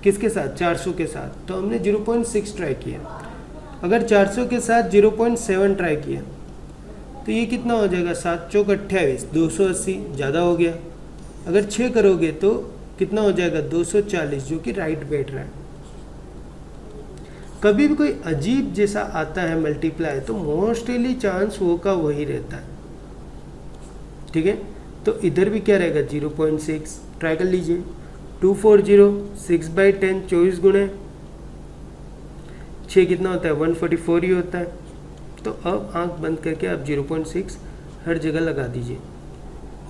Speaker 1: किसके साथ, 400 के साथ। तो हमने 0.6 ट्राई किया। अगर 400 के साथ 0.7 ट्राई किया तो ये कितना हो जाएगा, 7 चौक 28, 280 ज़्यादा हो गया। अगर 6 करोगे तो कितना हो जाएगा, 240, जो कि राइट बैठ रहा है। कभी भी कोई अजीब जैसा आता है मल्टीप्लाई तो मोस्टली चांस वो का वही रहता है। ठीक है, तो इधर भी क्या रहेगा 0.6, ट्राई कर लीजिए। 240 6/10 24 गुणे 6 कितना होता है 144 ही होता है। तो अब आंख बंद करके आप 0.6 हर जगह लगा दीजिए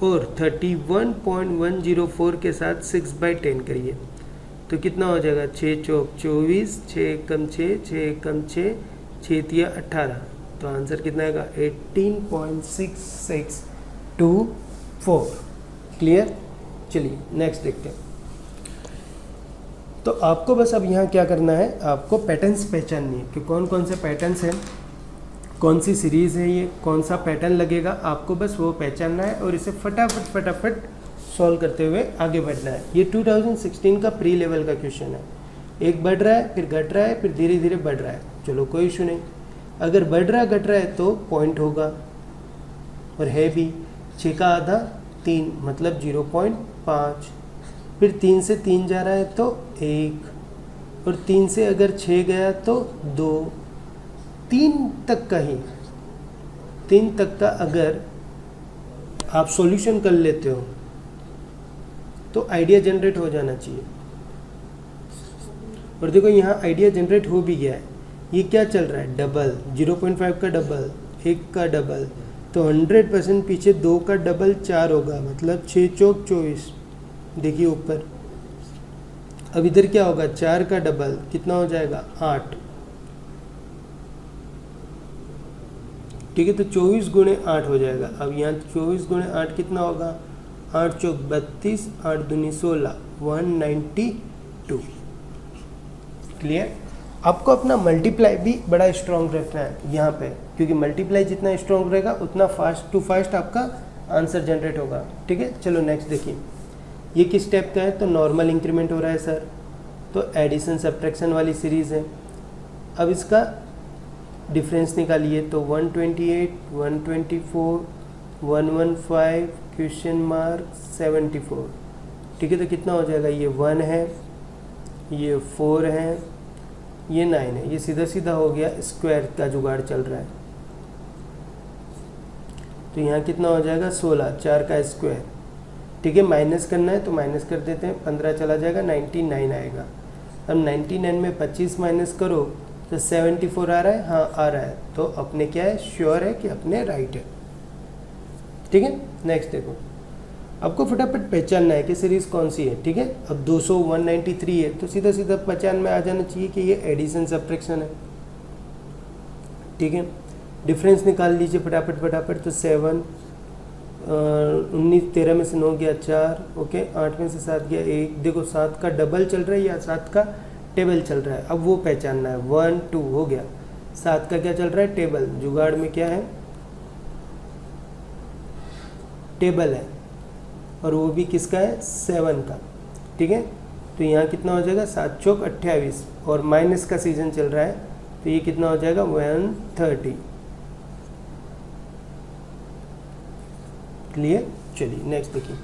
Speaker 1: और 31.104 के साथ 6/10 करिए तो कितना हो जाएगा 6 चौक 24, 6 कम 6, 6 कम 6, 6 तिया 18। तो आंसर कितना आएगा 18.6624। क्लियर। चलिए नेक्स्ट देखते हैं। तो आपको बस अब यहाँ क्या करना है, आपको पैटर्न्स पहचाननी है कि कौन कौन से पैटर्न्स हैं, कौन सी सीरीज़ है ये, कौन सा पैटर्न लगेगा, आपको बस वो पहचानना है और इसे फटाफट सॉल्व करते हुए आगे बढ़ना है। ये 2016 का प्री लेवल का क्वेश्चन है। एक बढ़ रहा है फिर घट रहा है फिर धीरे धीरे बढ़ रहा है, चलो कोई इशू नहीं। अगर बढ़ रहा घट रहा है तो पॉइंट होगा और है भी 6 का आधा 3 मतलब 0.5, फिर 3 से 3 जा रहा है तो 1 और 3 से अगर 6 गया तो 2, 3 तक का ही 3 तक का अगर आप सॉल्यूशन कर लेते हो तो आइडिया जनरेट हो जाना चाहिए। और देखो यहाँ आइडिया जनरेट हो भी गया है। ये क्या चल रहा है डबल, 0.5 का डबल, 1 का डबल, तो 100% पीछे 2 का डबल 4 होगा मतलब 6 चौक 24। देखिए ऊपर। अब इधर क्या होगा 4 का डबल कितना हो जाएगा 8। ठीक है, तो 24 गुणे 8 हो जाएगा। अब यहाँ 24 गुणे 8 कितना होगा 8 चौक 32, 8 दूनी 16, 192। क्लियर। आपको अपना मल्टीप्लाई भी बड़ा स्ट्रॉन्ग रखना है यहाँ पे, क्योंकि मल्टीप्लाई जितना स्ट्रॉन्ग रहेगा उतना फास्ट आपका आंसर जनरेट होगा। ठीक है, चलो नेक्स्ट देखिए। ये किस टाइप का है, तो नॉर्मल इंक्रीमेंट हो रहा है सर, तो एडिशन सब्ट्रैक्शन वाली सीरीज़ है। अब इसका डिफरेंस निकालिए तो 128, 124, 115 क्वेश्चन मार्क 74। ठीक है, तो कितना हो जाएगा, ये 1 है, ये 4 है, ये 9 है। ये सीधा सीधा हो गया, स्क्वायर का जुगाड़ चल रहा है। तो यहाँ कितना हो जाएगा 16, 4 का स्क्वायर। ठीक है, माइनस करना है तो माइनस कर देते हैं, 15 चला जाएगा 99 आएगा। अब 99 में 25 माइनस करो तो 74 आ रहा है, हाँ आ रहा है। तो अपने क्या है, श्योर है कि अपने राइट है। ठीक है, नेक्स्ट देखो। आपको फटाफट पहचानना है कि सीरीज़ कौन सी है। ठीक है, अब 200 193 है तो सीधा सीधा पहचान में आ जाना चाहिए कि ये एडिशन सब्ट्रैक्शन है। ठीक है, डिफरेंस निकाल लीजिए फटाफट। तो 7 19 13 में से 9 गया 4, ओके, 8 में से 7 गया 1। देखो 7 का डबल चल रहा है या 7 का टेबल चल रहा है, अब वो पहचानना है। 1 2 हो गया, 7 का क्या चल रहा है टेबल, जुगाड़ में क्या है टेबल है, और वो भी किसका है 7 का। ठीक है, तो यहाँ कितना हो जाएगा 7 चौक 28 और माइनस का सीजन चल रहा है तो ये कितना हो जाएगा 130। क्लियर। चलिए नेक्स्ट देखिए।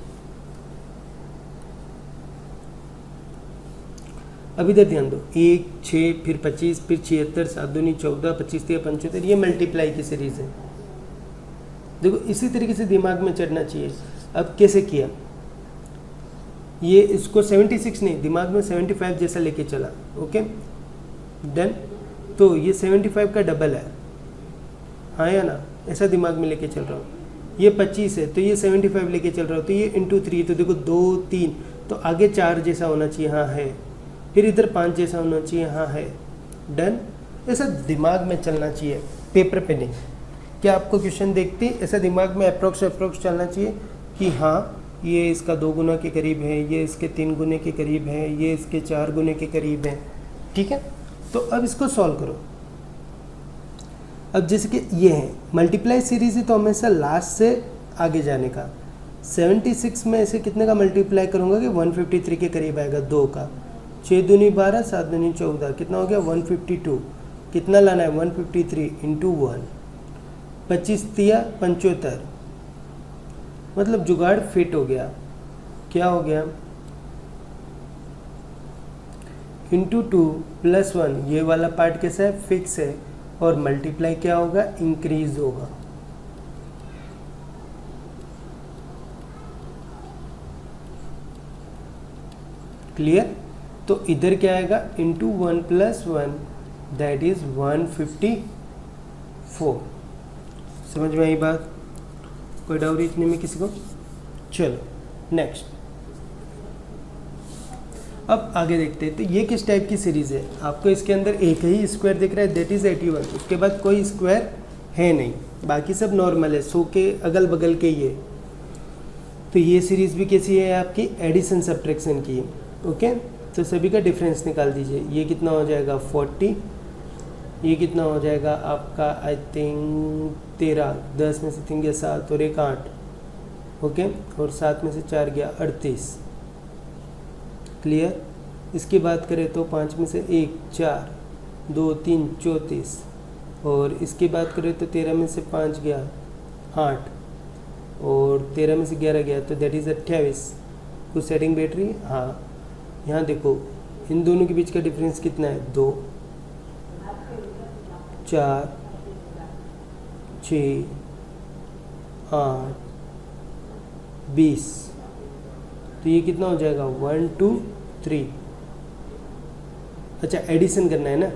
Speaker 1: अब इधर ध्यान दो, 1 6 फिर 25 फिर 76 7 दूनी 14 25 3 75, ये मल्टीप्लाई की सीरीज है। देखो इसी तरीके से दिमाग में चढ़ना चाहिए। अब कैसे किया, ये इसको 76 नहीं, दिमाग में 75 जैसा लेके चला, ओके डन। तो ये 75 का डबल है, हाँ या ना, ऐसा दिमाग में लेके चल रहा हूँ। ये 25 है तो ये 75 लेके चल रहा हूँ, तो ये इंटू 3, तो देखो 2 3, तो आगे 4 जैसा होना चाहिए, हाँ है, फिर इधर 5 जैसा होना चाहिए, हाँ है, डन। ऐसा दिमाग में चलना चाहिए, पेपर पे नहीं। क्या आपको क्वेश्चन देखते ऐसा दिमाग में अप्रोक्स चलना चाहिए कि हाँ ये इसका 2 गुना के करीब है, ये इसके 3 गुने के करीब है, ये इसके 4 गुने के करीब है। ठीक है, तो अब इसको सॉल्व करो। अब जैसे कि ये है मल्टीप्लाई सीरीज है तो हमेशा लास्ट से आगे जाने का। 76 में ऐसे कितने का मल्टीप्लाई करूँगा कि 153 के करीब आएगा, 2 का। 6 दूनी 12 7 दूनी 14, कितना हो गया 152। कितना लाना है 153 इंटू 1, 25 तिया 75, मतलब जुगाड़ फिट हो गया। क्या हो गया इंटू 2 प्लस 1, ये वाला पार्ट कैसा है फिक्स है, और मल्टीप्लाई क्या होगा इंक्रीज होगा। क्लियर। तो इधर क्या आएगा, इंटू 1 + 1 दैट इज 154। समझ में आई बात? कोई डाउट इतने में किसी को? चलो नेक्स्ट, अब आगे देखते हैं। तो ये किस टाइप की सीरीज़ है? आपको इसके अंदर एक ही स्क्वायर दिख रहा है, दैट इज़ 81। उसके बाद कोई स्क्वायर है नहीं, बाकी सब नॉर्मल है, 100 के अगल बगल के ये। तो ये सीरीज़ भी कैसी है आपकी? एडिशन सब्ट्रैक्शन की है। ओके, तो सभी का डिफरेंस निकाल दीजिए। ये कितना हो जाएगा 40, ये कितना हो जाएगा आपका आई थिंक 13, 10 में से 3 गया 7 और 1 8, ओके, और 7 में से 4 गया 38। क्लियर। इसकी बात करें तो 5 में से 1 4, 2 3 34, और इसकी बात करें तो 13 में से 5 गया 8, और 13 में से 11 गया, तो दैट इज़ 28। कुछ सेटिंग बैटरी, हाँ यहाँ देखो इन दोनों के बीच का डिफरेंस कितना है? 2 4 6 8 20। तो ये कितना हो जाएगा 1 2 3। अच्छा एडिशन करना है ना,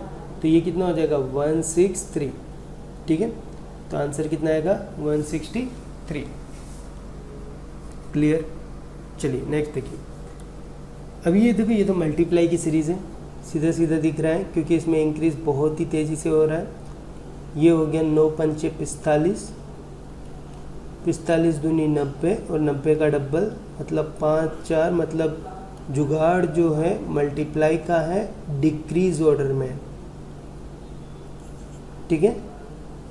Speaker 1: तो ये कितना हो जाएगा 163। ठीक है, तो आंसर कितना आएगा 163। क्लियर। चलिए नेक्स्ट देखिए। अभी ये देखो, ये तो मल्टीप्लाई की सीरीज़ है, सीधा सीधा दिख रहा है क्योंकि इसमें इंक्रीज बहुत ही तेज़ी से हो रहा है। ये हो गया 9 पंचे 45, 45 दूनी 90 और 90 का डबल मतलब 5 4, मतलब जुगाड़ जो है मल्टीप्लाई का है डिक्रीज ऑर्डर में। ठीक है,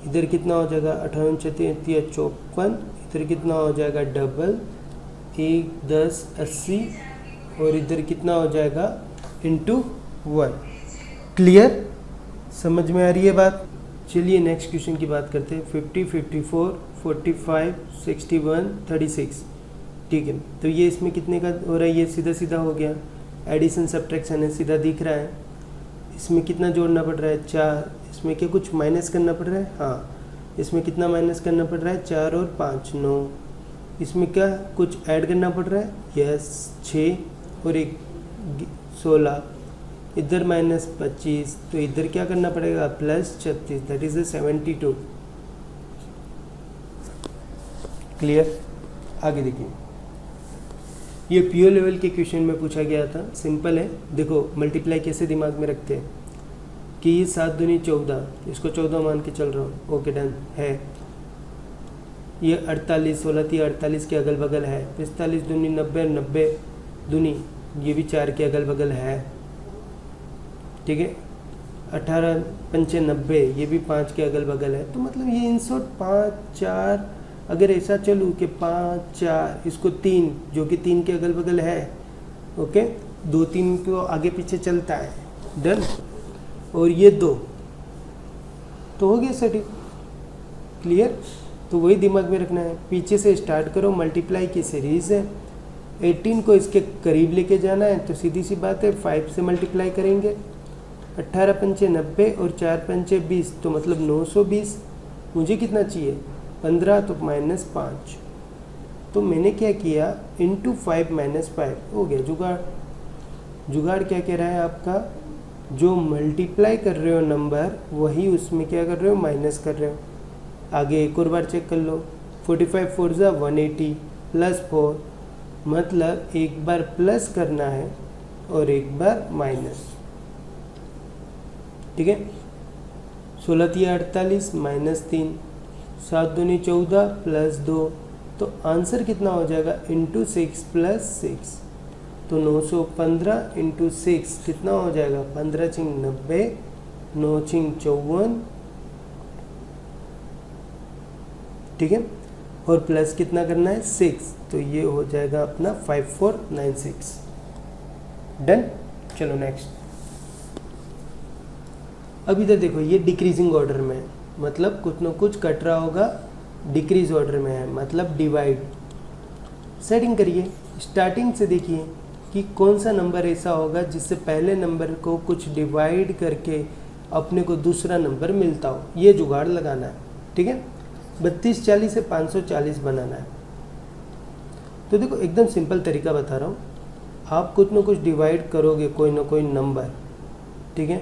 Speaker 1: इधर कितना हो जाएगा 58 34 54, इधर कितना हो जाएगा डबल 1 10 80, और इधर कितना हो जाएगा इंटू 1। क्लियर, समझ में आ रही है बात? चलिए नेक्स्ट क्वेश्चन की बात करते हैं। 50 54 45 61 36। ठीक है, तो ये इसमें कितने का हो रहा है? ये सीधा सीधा हो गया, एडिशन सब्ट्रैक्शन है, सीधा दिख रहा है। इसमें कितना जोड़ना पड़ रहा है? 4। इसमें क्या कुछ माइनस करना पड़ रहा है? हाँ, इसमें कितना माइनस करना पड़ रहा है? 4 और 5 9। इसमें क्या कुछ ऐड करना पड़ रहा है? यस 6 और 1 16। इधर -25, तो इधर क्या करना पड़ेगा? +36, दैट इज 72। क्लियर। आगे देखिए, ये पीओ लेवल के क्वेश्चन में पूछा गया था, सिंपल है। देखो मल्टीप्लाई कैसे दिमाग में रखते हैं कि ये 7 दूनी 14, इसको 14 मान के चल रहा हूँ, ओके डन है। ये 48 16 थी 48 के अगल बगल है, 45 दूनी 90 90 दूनी ये भी 4 के अगल बगल है। ठीक है, 18 पंचे 90 ये भी 5 के अगल बगल है। तो मतलब ये इन शॉर्ट 5 4, अगर ऐसा चलूँ कि 5 4 इसको 3 जो कि 3 के अगल बगल है, ओके, 2 3 को आगे पीछे चलता है, डन। और ये 2 तो हो गया सेटिंग। क्लियर, तो वही दिमाग में रखना है। पीछे से स्टार्ट करो, मल्टीप्लाई की सीरीज़ है, 18 को इसके करीब लेके जाना है, तो सीधी सी बात है 5 से मल्टीप्लाई करेंगे। 18 पंचे 90 और 4 पंचे 20, तो मतलब 920। मुझे कितना चाहिए? 15, तो -5। तो मैंने क्या किया, इंटू 5 -5 हो गया जुगाड़। जुगाड़ क्या कह रहा है आपका? जो मल्टीप्लाई कर रहे हो नंबर, वही उसमें क्या कर रहे हो? माइनस कर रहे हो। आगे एक और बार चेक कर लो, 45 4 ज़ा 180 +4, मतलब एक बार प्लस करना है और एक बार माइनस। ठीक है, 16 थी 48 -3, 7 दूनी 14 +2, तो आंसर कितना हो जाएगा? इंटू 6 + 6, तो 915 इंटू 6 कितना हो जाएगा? 15 × 90, 9 × 54। ठीक है, और प्लस कितना करना है? 6, तो ये हो जाएगा अपना 5496। डन। चलो नेक्स्ट। अब इधर देखो, ये डिक्रीजिंग ऑर्डर में है, मतलब कुछ न कुछ कट रहा होगा, डिक्रीज ऑर्डर में है, मतलब डिवाइड। सेटिंग करिए, स्टार्टिंग से देखिए कि कौन सा नंबर ऐसा होगा जिससे पहले नंबर को कुछ डिवाइड करके अपने को दूसरा नंबर मिलता हो। ये जुगाड़ लगाना है। ठीक है, 32 40 से 540 बनाना है। तो देखो एकदम सिंपल तरीका बता रहा हूँ। आप कुछ ना कुछ डिवाइड करोगे कोई ना कोई नंबर, ठीक है,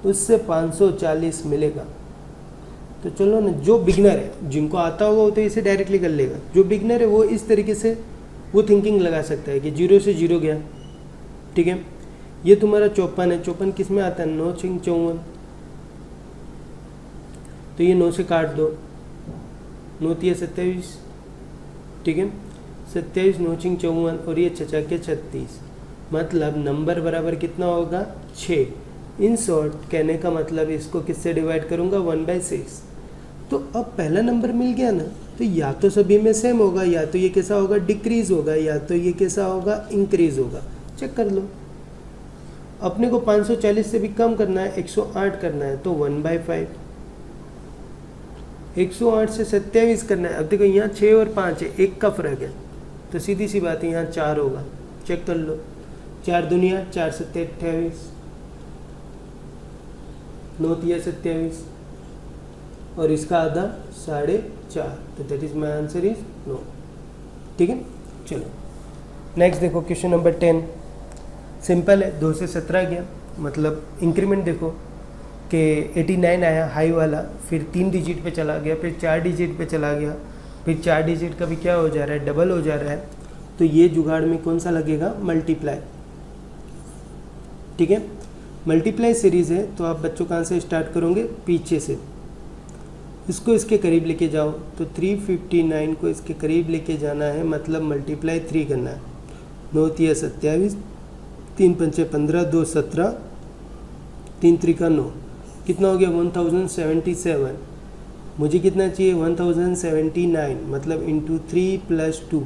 Speaker 1: उससे 540 मिलेगा। तो चलो ना, जो बिगनर है, जिनको आता होगा वो तो इसे डायरेक्टली कर लेगा, जो बिगनर है वो इस तरीके से वो थिंकिंग लगा सकता है कि 0 से 0 गया, ठीक है। ये तुम्हारा 54 है, 54 किस में आता है, 9 6 54, तो ये 9 से काट दो, 9 3 27, ठीक है, 27 9 6 54 और ये 6 के 36, मतलब नंबर बराबर कितना होगा 6। इन शॉर्ट कहने का मतलब इसको किससे डिवाइड करूँगा 1/6। तो अब पहला नंबर मिल गया ना, तो या तो सभी में सेम होगा, या तो ये कैसा होगा डिक्रीज होगा, या तो ये कैसा होगा इंक्रीज होगा। चेक कर लो। अपने को 540 से भी कम करना है, 108 करना है, तो 1/5। 108 से 27 करना है। अब देखो यहाँ 6 और 5 है, 1 का फर्क है, तो सीधी सी बात है यहाँ 4 होगा। चेक कर लो, 4 दूनी 8, 4 7 28, 9 3 27 और इसका आधा 4.5, तो that is my answer is no. ठीक है, चलो नेक्स्ट देखो क्वेश्चन नंबर 10। सिंपल है, 2 से 17 गया, मतलब इंक्रीमेंट देखो कि 89 आया हाई वाला, फिर 3 डिजिट पे चला गया, फिर 4 डिजिट पे चला गया, फिर 4 डिजिट का भी क्या हो जा रहा है, डबल हो जा रहा है। तो ये जुगाड़ में कौन सा लगेगा, मल्टीप्लाई। ठीक है, मल्टीप्लाई सीरीज़ है, तो आप बच्चों कहाँ से स्टार्ट करोगे, पीछे से। इसको इसके करीब लेके जाओ, तो 359 को इसके करीब लेके जाना है, मतलब मल्टीप्लाई 3 करना है। 9 3 27, 3 5 15, 2 17, 3 3 9, कितना हो गया 1077। मुझे कितना चाहिए 1079, मतलब इंटू 3 + 2।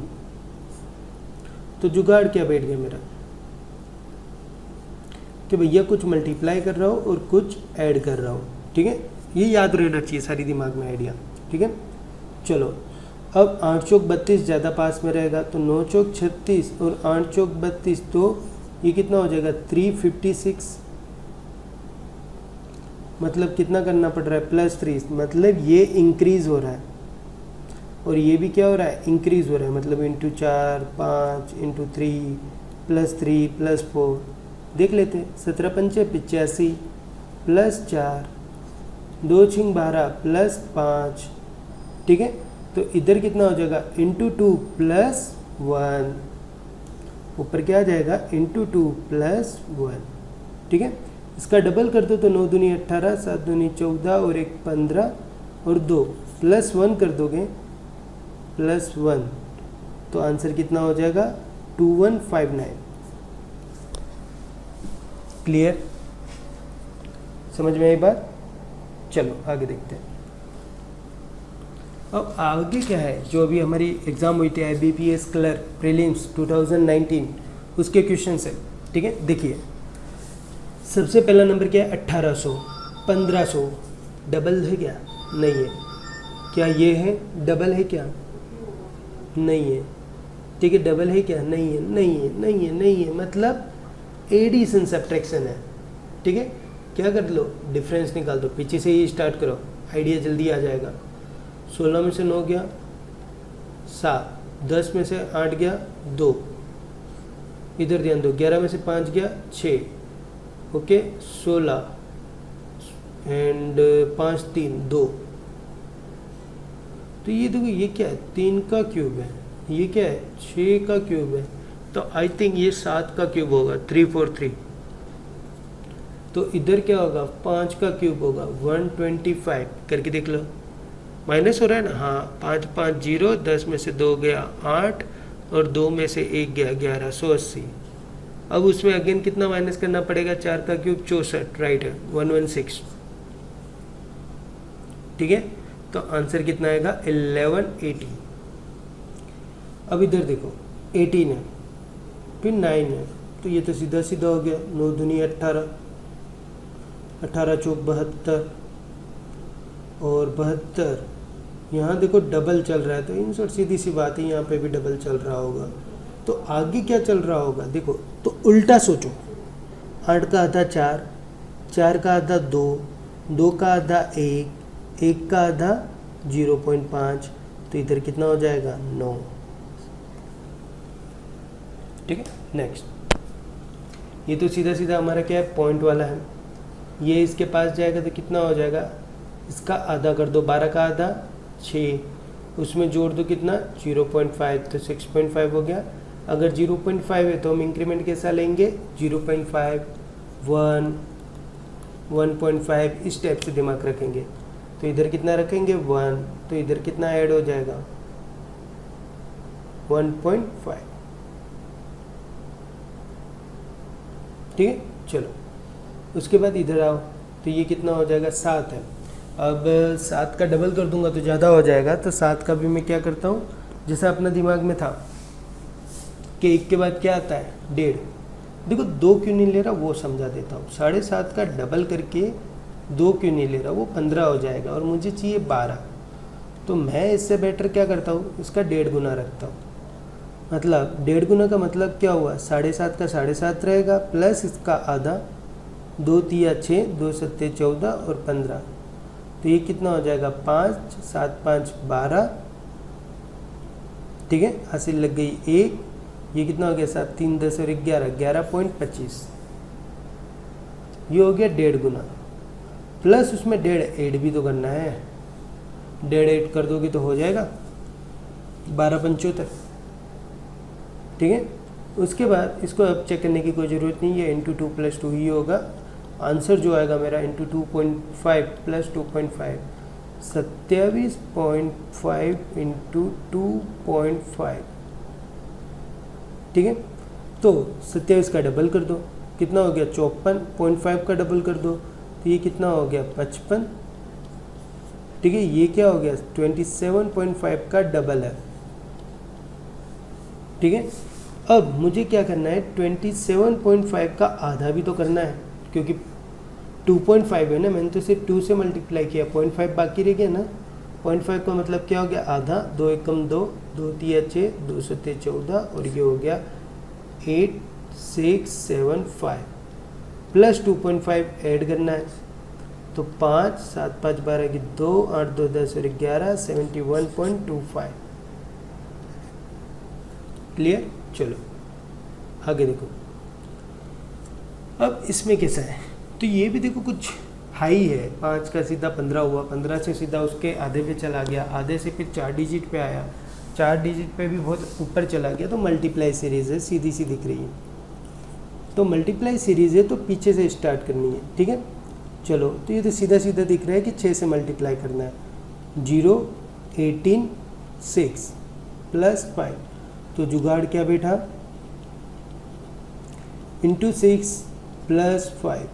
Speaker 1: तो जुगाड़ क्या बैठ गया मेरा कि भैया कुछ मल्टीप्लाई कर रहा हूँ और कुछ ऐड कर रहा हूँ। ठीक है, ये याद रहना चाहिए सारी दिमाग में आइडिया। ठीक है, चलो अब 8 चौक 32 ज़्यादा पास में रहेगा, तो 9 चौक 36 और 8 चौक 32, तो ये कितना हो जाएगा 356। मतलब कितना करना पड़ रहा है +3, मतलब ये इंक्रीज हो रहा है और ये भी क्या हो रहा है, इंक्रीज हो रहा है, मतलब इंटू 4 5 इंटू 3 +3 +4। देख लेते, 17 5 85 +4, 2 6 12 +5। ठीक है, तो इधर कितना हो जाएगा इंटू 2 +1, ऊपर क्या आ जाएगा इंटू 2 +1। ठीक है, इसका डबल कर दो तो 9 दूनी 18, 7 दूनी 14 और 1 15 और 2 +1 कर दोगे +1, तो आंसर कितना हो जाएगा 2159। क्लियर, समझ में आई बात। चलो आगे देखते हैं। अब आगे क्या है, जो अभी हमारी एग्ज़ाम हुई थी IBPS क्लर्क प्रीलिम्स 2019, उसके क्वेश्चन है। ठीक है, देखिए सबसे पहला नंबर क्या है 1800, 1500 डबल है क्या, नहीं है। क्या ये है डबल है क्या, नहीं है। ठीक है, डबल है क्या, नहीं है, नहीं है, नहीं है, नहीं है, मतलब एडिशन सब्ट्रैक्शन है। ठीक है, क्या कर लो, डिफरेंस निकाल दो, पीछे से ही स्टार्ट करो, आइडिया जल्दी आ जाएगा। 16 में से 9 गया 7, 10 में से 8 गया 2, इधर ध्यान दो, 11 में से 5 गया 6, ओके 16 एंड 5 3 2। तो ये देखो, ये क्या है 3 का क्यूब है, ये क्या है 6 का क्यूब है, तो आई थिंक ये 7 का क्यूब होगा 343। तो इधर क्या होगा 5 का क्यूब होगा 125। करके देख लो, माइनस हो रहा है ना, हाँ 5 5 0, 10 में से 2 गया 8 और 2 में से 1 गया 11, 180। अब उसमें अगेन कितना माइनस करना पड़ेगा, 4 का क्यूब 64, राइट है 116। ठीक है, तो आंसर कितना आएगा 1180। अब इधर देखो 18 है, फिर 9 है, तो ये तो सीधा सीधा हो गया, 9 दूनी 18, 18 चौक 72 और 72। यहाँ देखो डबल चल रहा है, तो इन शॉर्ट सीधी सी बात है, यहाँ पे भी डबल चल रहा होगा। तो आगे क्या चल रहा होगा देखो, तो उल्टा सोचो, 8 का आधा 4, 4 का आधा 2, 2 का आधा 1, 1 का आधा 0.5, तो इधर कितना हो जाएगा 9। ठीक है, नेक्स्ट ये तो सीधा सीधा हमारा क्या है, पॉइंट वाला है। ये इसके पास जाएगा तो कितना हो जाएगा, इसका आधा कर दो, 12 का आधा 6, उसमें जोड़ दो कितना 0.5, तो 6.5 हो गया। अगर 0.5 है तो हम इंक्रीमेंट कैसा लेंगे, 0.5, 1, 1.5 इस टाइप से दिमाग रखेंगे। तो इधर कितना रखेंगे 1, तो इधर कितना ऐड हो जाएगा 1.5। ठीक है, चलो उसके बाद इधर आओ, तो ये कितना हो जाएगा 7 है। अब 7 का डबल कर दूंगा तो ज़्यादा हो जाएगा, तो 7 का भी मैं क्या करता हूँ, जैसा अपना दिमाग में था कि 1 के बाद क्या आता है 1.5। देखो 2 क्यों नहीं ले रहा वो समझा देता हूँ। 7.5 का डबल करके 2 क्यों नहीं ले रहा, वो 15 हो जाएगा और मुझे चाहिए 12। तो मैं इससे बेटर क्या करता हूँ, इसका 1.5 गुना रखता हूँ। मतलब 1.5 गुना का मतलब क्या हुआ, 7.5 का 7.5 रहेगा प्लस इसका आधा, 2 तिया 6, 2 सत्ते 14 और 15। तो ये कितना हो जाएगा 5, 7, 5, 12। ठीक है, हासिल लग गई 1। ये कितना हो गया 7, 3, 10 और 11, 11.25। ये हो गया 1.5 गुना, प्लस उसमें 1.5 ऐड भी तो करना है। 1.5 ऐड कर दोगे तो हो जाएगा 12.75। ठीक है, उसके बाद इसको अब चेक करने की कोई ज़रूरत नहीं है, इंटू 2 + 2 ही होगा। आंसर जो आएगा मेरा इंटू 2.5 + 2.5, 27.5 इंटू 2.5। ठीक है, तो 27 का डबल कर दो, कितना हो गया 54.5 का डबल कर दो तो ये कितना हो गया 55। ठीक है, ये क्या हो गया 27.5 का डबल है। ठीक है, अब मुझे क्या करना है 27.5 का आधा भी तो करना है, क्योंकि 2.5 है ना, मैंने तो सिर्फ 2 से मल्टीप्लाई किया, 0.5 बाकी रह गया ना। 0.5 का मतलब क्या हो गया आधा, 2 एकम 2, 2 तिया 6, 2 सत्ते 14 और ये हो गया 8675 प्लस 2.5 ऐड करना है। तो 5, 7, 5, 12 की 2, 8, 2, 10 और 11, 71.25। क्लियर, चलो आगे देखो। अब इसमें कैसा है, तो ये भी देखो कुछ हाई है, 5 का सीधा 15 हुआ, 15 से सीधा उसके आधे पे चला गया, आधे से फिर 4 डिजिट पे आया, 4 डिजिट पे भी बहुत ऊपर चला गया। तो मल्टीप्लाई सीरीज़ है, सीधी सी दिख रही है। तो मल्टीप्लाई सीरीज़ है तो पीछे से स्टार्ट करनी है। ठीक है, चलो तो ये तो सीधा सीधा दिख रहा है कि 6 से मल्टीप्लाई करना है। 0, 18, 6 प्लस 5, तो जुगाड़ क्या बैठा into 6 plus 5।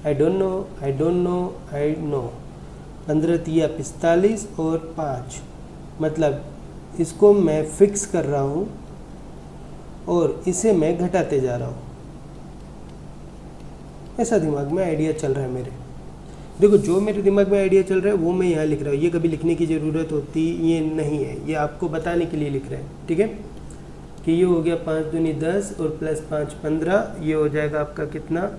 Speaker 1: I don't know, I don't know, I know. 15 तिया 45 और 5, मतलब इसको मैं फिक्स कर रहा हूँ और इसे मैं घटाते जा रहा हूँ। ऐसा दिमाग में आइडिया चल रहा है मेरे। देखो जो मेरे दिमाग में आइडिया चल रहा है वो मैं यहाँ लिख रहा हूँ, ये कभी लिखने की ज़रूरत होती ये नहीं है, ये आपको बताने के लिए लिख रहे हैं। ठीक है, कि ये हो गया 5 दूनी 10 और प्लस 5 15, ये हो जाएगा आपका कितना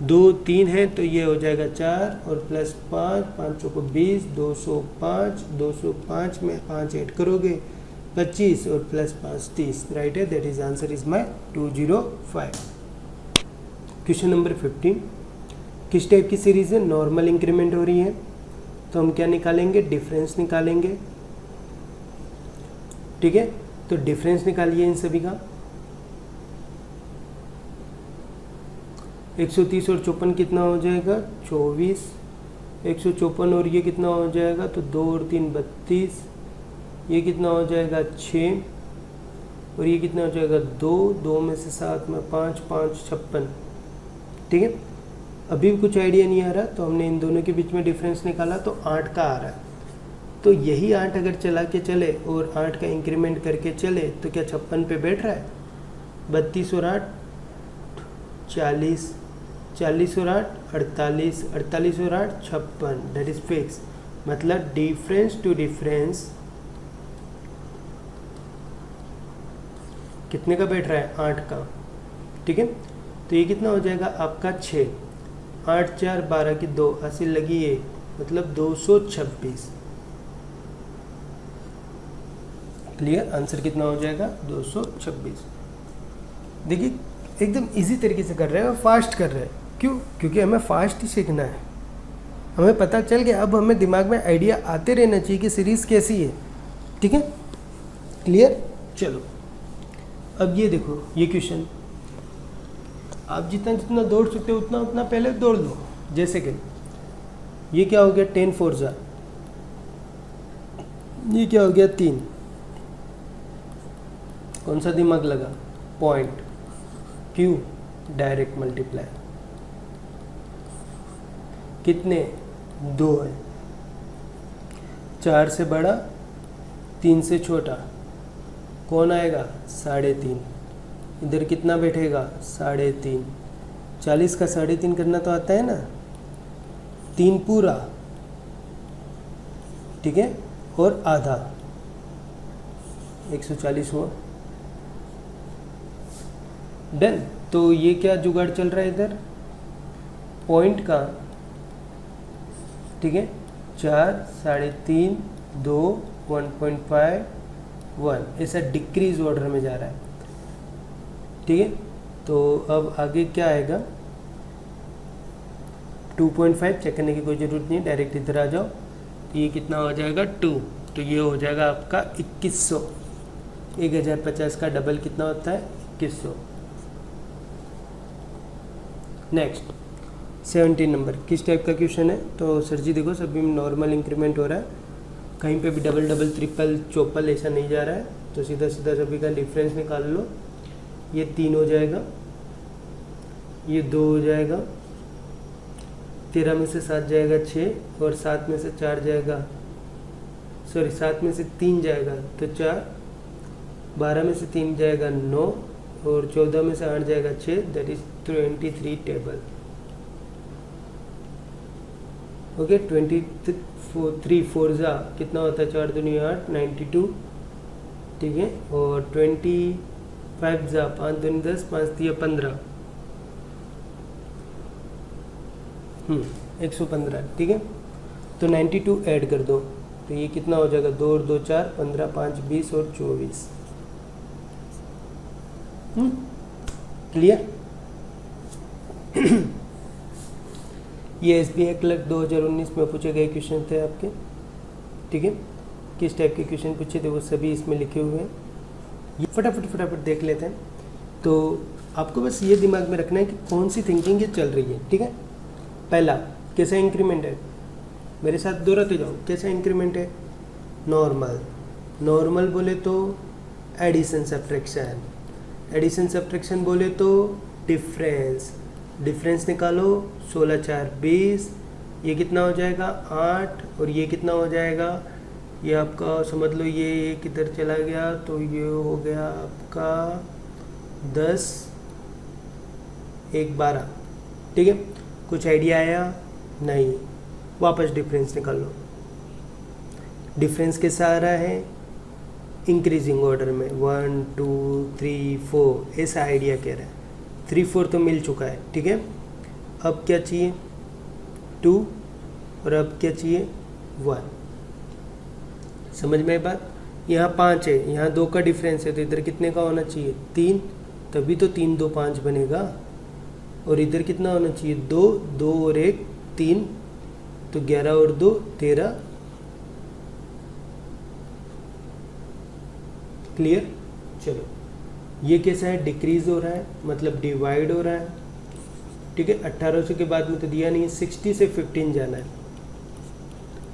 Speaker 1: 2 3 है तो ये हो जाएगा 4 और प्लस 5, 5 को 20, 205, 205 में 5 ऐड करोगे 25 और प्लस 5 30। राइट है, that is answer is my 205। Question number 15, किस टाइप की सीरीज़ है, नॉर्मल इंक्रीमेंट हो रही है, तो हम क्या निकालेंगे, डिफरेंस निकालेंगे। ठीक है, तो डिफरेंस निकालिए इन सभी का। 130 और 54 कितना हो जाएगा 24, 154 और ये कितना हो जाएगा, तो 2 और 3 32, ये कितना हो जाएगा 6 और ये कितना हो जाएगा 2, 2 में से 7 में 5, 5 56। ठीक है, अभी भी कुछ आइडिया नहीं आ रहा तो हमने इन दोनों के बीच में डिफरेंस निकाला तो 8 का आ रहा है। तो यही 8 अगर चला के चले और 8 का इंक्रीमेंट करके चले तो क्या 56 पे बैठ रहा है। 32 और 8 40, 40 और 8 48, 48 और 8 56, दैट इज फिक्स। मतलब डिफरेंस टू डिफरेंस कितने का बैठ रहा है 8 का। ठीक है, तो ये कितना हो जाएगा आपका 6, 8 4 12 की 2 हासिल लगी है, मतलब 226। क्लियर, आंसर कितना हो जाएगा 226। देखिए एकदम इजी तरीके से कर रहे हैं और फास्ट कर रहे हैं। क्यों? क्योंकि हमें फास्ट ही सीखना है। हमें पता चल गया, अब हमें दिमाग में आइडिया आते रहना चाहिए कि सीरीज़ कैसी है। ठीक है, क्लियर? चलो अब ये देखो, ये क्वेश्चन आप जितना जितना दौड़ सकते हो उतना उतना पहले दौड़ लो। जैसे कि ये क्या हो गया 10 4 जा, ये क्या हो गया 3, कौन सा दिमाग लगा? पॉइंट। क्यों? Direct multiply. कितने? 2 है। 4 से बड़ा 3 से छोटा कौन आएगा? 3.5। इधर कितना बैठेगा? 3.5। 40 का 3.5 करना तो आता है ना, 3 पूरा, ठीक है, और आधा 140 हुआ। डन। तो ये क्या जुगाड़ चल रहा है इधर? पॉइंट का, ठीक है, 4, 3.5, 2, 1.5, 1, ऐसा डिक्रीज ऑर्डर में जा रहा है। ठीक है, तो अब आगे क्या आएगा? 2.5 चेक करने की कोई ज़रूरत नहीं, डायरेक्ट इधर आ जाओ। तो ये कितना हो जाएगा? 2। तो ये हो जाएगा आपका 2100। 1050 का डबल कितना होता है? 2100। नेक्स्ट 17 नंबर किस टाइप का क्वेश्चन है? तो सर जी देखो, सभी में नॉर्मल इंक्रीमेंट हो रहा है, कहीं पे भी डबल डबल ट्रिपल चौपल ऐसा नहीं जा रहा है। तो सीधा सीधा सभी का डिफरेंस निकाल लो। ये 3 हो जाएगा, ये 2 हो जाएगा, 13 में से 7 जाएगा 6, और 7 में से 4 जाएगा, सॉरी 7 में से 3 जाएगा तो 4, 12 में से 3 जाएगा 9, और 14 में से 8 जाएगा 6, दैट इज 23 टेबल। ओके, 23 4 जा कितना होता है? 4 दूनी 8, 92, ठीक है, और 25 जा 5 दूनी 10, 5 दिया 15, 115, ठीक है। तो 92 ऐड कर दो, तो ये कितना हो जाएगा? 2 और 2 4, 15, 5 20 और 24। क्लियर? ये SBI क्लर्क 2019 में पूछे गए क्वेश्चन थे आपके, ठीक है। किस टाइप के क्वेश्चन पूछे थे वो सभी इसमें लिखे हुए हैं। ये फटाफट देख लेते हैं। तो आपको बस ये दिमाग में रखना है कि कौन सी थिंकिंग ये चल रही है, ठीक है। पहला, कैसा इंक्रीमेंट है? मेरे साथ दोहराते जाओ, कैसा इंक्रीमेंट है? नॉर्मल। नॉर्मल बोले तो एडिशन सब्ट्रैक्शन, एडिशन सब्ट्रैक्शन बोले तो डिफरेंस। डिफरेंस निकालो, 16 4 20, ये कितना हो जाएगा? 8, और ये कितना हो जाएगा? ये आपका समझ लो, ये किधर चला गया, तो ये हो गया आपका 10 1 12, ठीक है। कुछ आइडिया आया? नहीं। वापस डिफरेंस निकाल लो। डिफरेंस कैसा आ रहा है? इंक्रीजिंग ऑर्डर में, 1 2 3 4, ऐसा आइडिया कह रहा है। 3 4 तो मिल चुका है, ठीक है। अब क्या चाहिए? 2, और अब क्या चाहिए? 1। समझ में बात? यहाँ 5 है, यहाँ 2 का डिफरेंस है, तो इधर कितने का होना चाहिए? 3, तभी तो 3 2 5 बनेगा। और इधर कितना होना चाहिए? 2 2 और 1 3, तो 11 और 2 13। क्लियर? चलो, ये कैसा है? डिक्रीज हो रहा है, मतलब डिवाइड हो रहा है, ठीक है। 1800 के बाद में तो दिया नहीं है, 60 से 15 जाना है।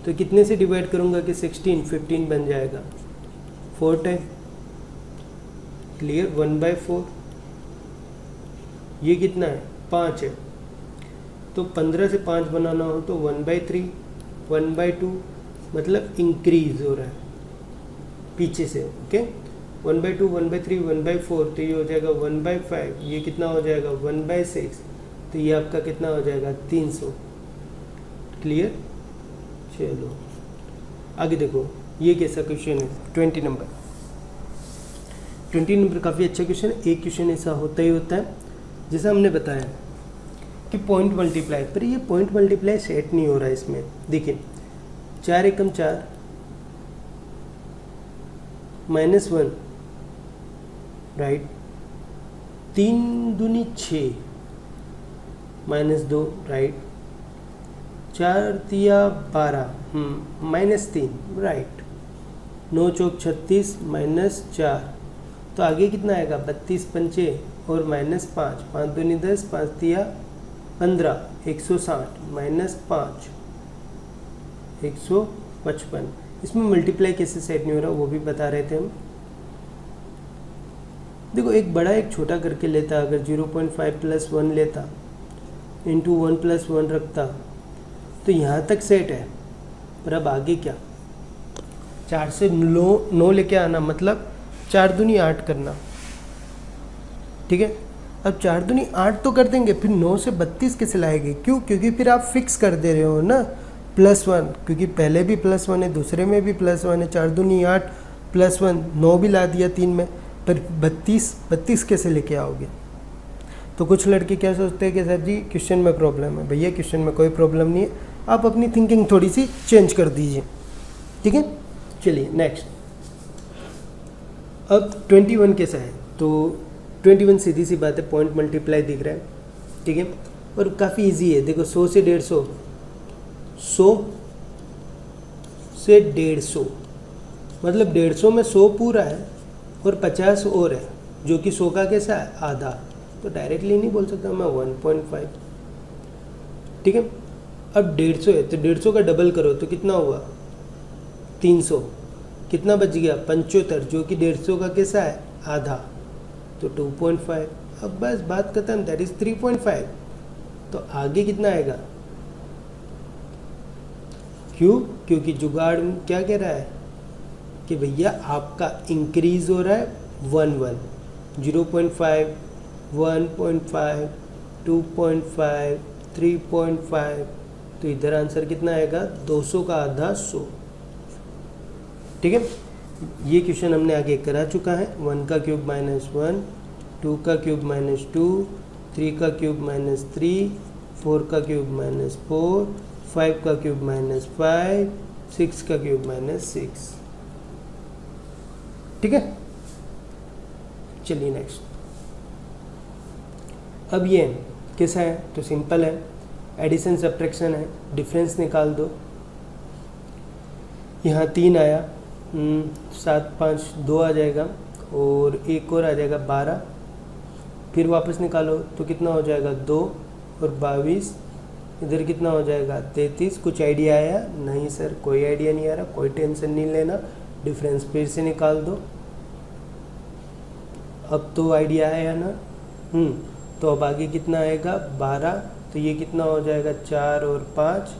Speaker 1: तो कितने से डिवाइड करूंगा कि 15 बन जाएगा? 4 टाइम। क्लियर? 1/4। ये कितना है? 5 है। तो 15 से 5 बनाना हो तो 1/3, 1/2, मतलब इंक्रीज हो रहा है पीछे से। ओके, 1/2, 1/3, 1/4, तो ये हो जाएगा 1/5। ये कितना हो जाएगा? 1/6। तो ये आपका कितना हो जाएगा? 300। क्लियर? चलो आगे देखो, ये कैसा क्वेश्चन है? 20 नंबर। 20 नंबर काफ़ी अच्छा क्वेश्चन है। एक क्वेश्चन ऐसा होता ही होता है, जैसा हमने बताया कि पॉइंट मल्टीप्लाई, पर ये पॉइंट मल्टीप्लाई सेट नहीं हो रहा है इसमें। देखिए, 4 एकम 4, -1, राइट, 3 दूनी 6 -2 राइट, 4 तिया 12 -3 राइट, 9 चौक 36 -4, तो आगे कितना आएगा 32 पंचे और -5, 5 दूनी 10, 5 तिया 15, 160 -5 155। इसमें मल्टीप्लाई कैसे सेट नहीं हो रहा वो भी बता रहे थे हम। देखो एक बड़ा एक छोटा करके लेता, अगर 0.5 + 1 लेता इंटू 1 + 1 रखता तो यहाँ तक सेट है। पर अब आगे क्या, 4 से 9 लेके आना, मतलब 4 दूनी 8 करना, ठीक है। अब 4 दूनी 8 तो कर देंगे, फिर 9 से 32 कैसे लाएंगे? क्यों? क्योंकि फिर आप फिक्स कर दे रहे हो ना +1, क्योंकि पहले भी +1 है, दूसरे में भी +1 है। 4 दूनी 8 +1 9 भी ला दिया 3 में, पर 32 कैसे लेके आओगे? तो कुछ लड़के क्या सोचते हैं कि सर जी क्वेश्चन में प्रॉब्लम है। भैया क्वेश्चन में कोई प्रॉब्लम नहीं है, आप अपनी थिंकिंग थोड़ी सी चेंज कर दीजिए, ठीक है। चलिए नेक्स्ट, अब 21 कैसा है? तो 21 सीधी सी बात है, पॉइंट मल्टीप्लाई दिख रहा है, ठीक है, और काफ़ी इजी है। देखो 100 से 150, 100 से 150 मतलब 150 में 100 पूरा है और 50 और है, जो कि 100 का कैसा है? आधा। तो डायरेक्टली नहीं बोल सकता मैं 1.5, ठीक है। अब 150 है तो 150 का डबल करो तो कितना हुआ? 300। कितना बच गया? 75, जो कि 150 का कैसा है? आधा, तो 2.5। अब बस बात खत्म, दैट इज 3.5। तो आगे कितना आएगा? क्यों? क्योंकि जुगाड़ क्या कह रहा है कि भैया आपका इंक्रीज हो रहा है 1 0.5 1.5 2.5 3.5, तो इधर आंसर कितना आएगा? 200 का आधा 100, ठीक है। ये क्वेश्चन हमने आगे करा चुका है। 1 का क्यूब -1, 2 का क्यूब -2, 3 का क्यूब -3, 4 का क्यूब -4, 5 का क्यूब -5, 6 का क्यूब -6, ठीक है। चलिए नेक्स्ट, अब ये कैसा है? तो सिंपल है, एडिशन सब्ट्रैक्शन है, डिफरेंस निकाल दो। यहाँ 3 आया, 7 5 2 आ जाएगा और एक और आ जाएगा 12, फिर वापस निकालो तो कितना हो जाएगा? 2 और 22, इधर कितना हो जाएगा? 33। कुछ आइडिया आया? नहीं सर कोई आइडिया नहीं आ रहा, कोई टेंशन नहीं लेना, डिफरेंस फिर से निकाल दो। अब तो आइडिया आया ना, तो अब आगे कितना आएगा? 12, तो ये कितना हो जाएगा? 4 और 5।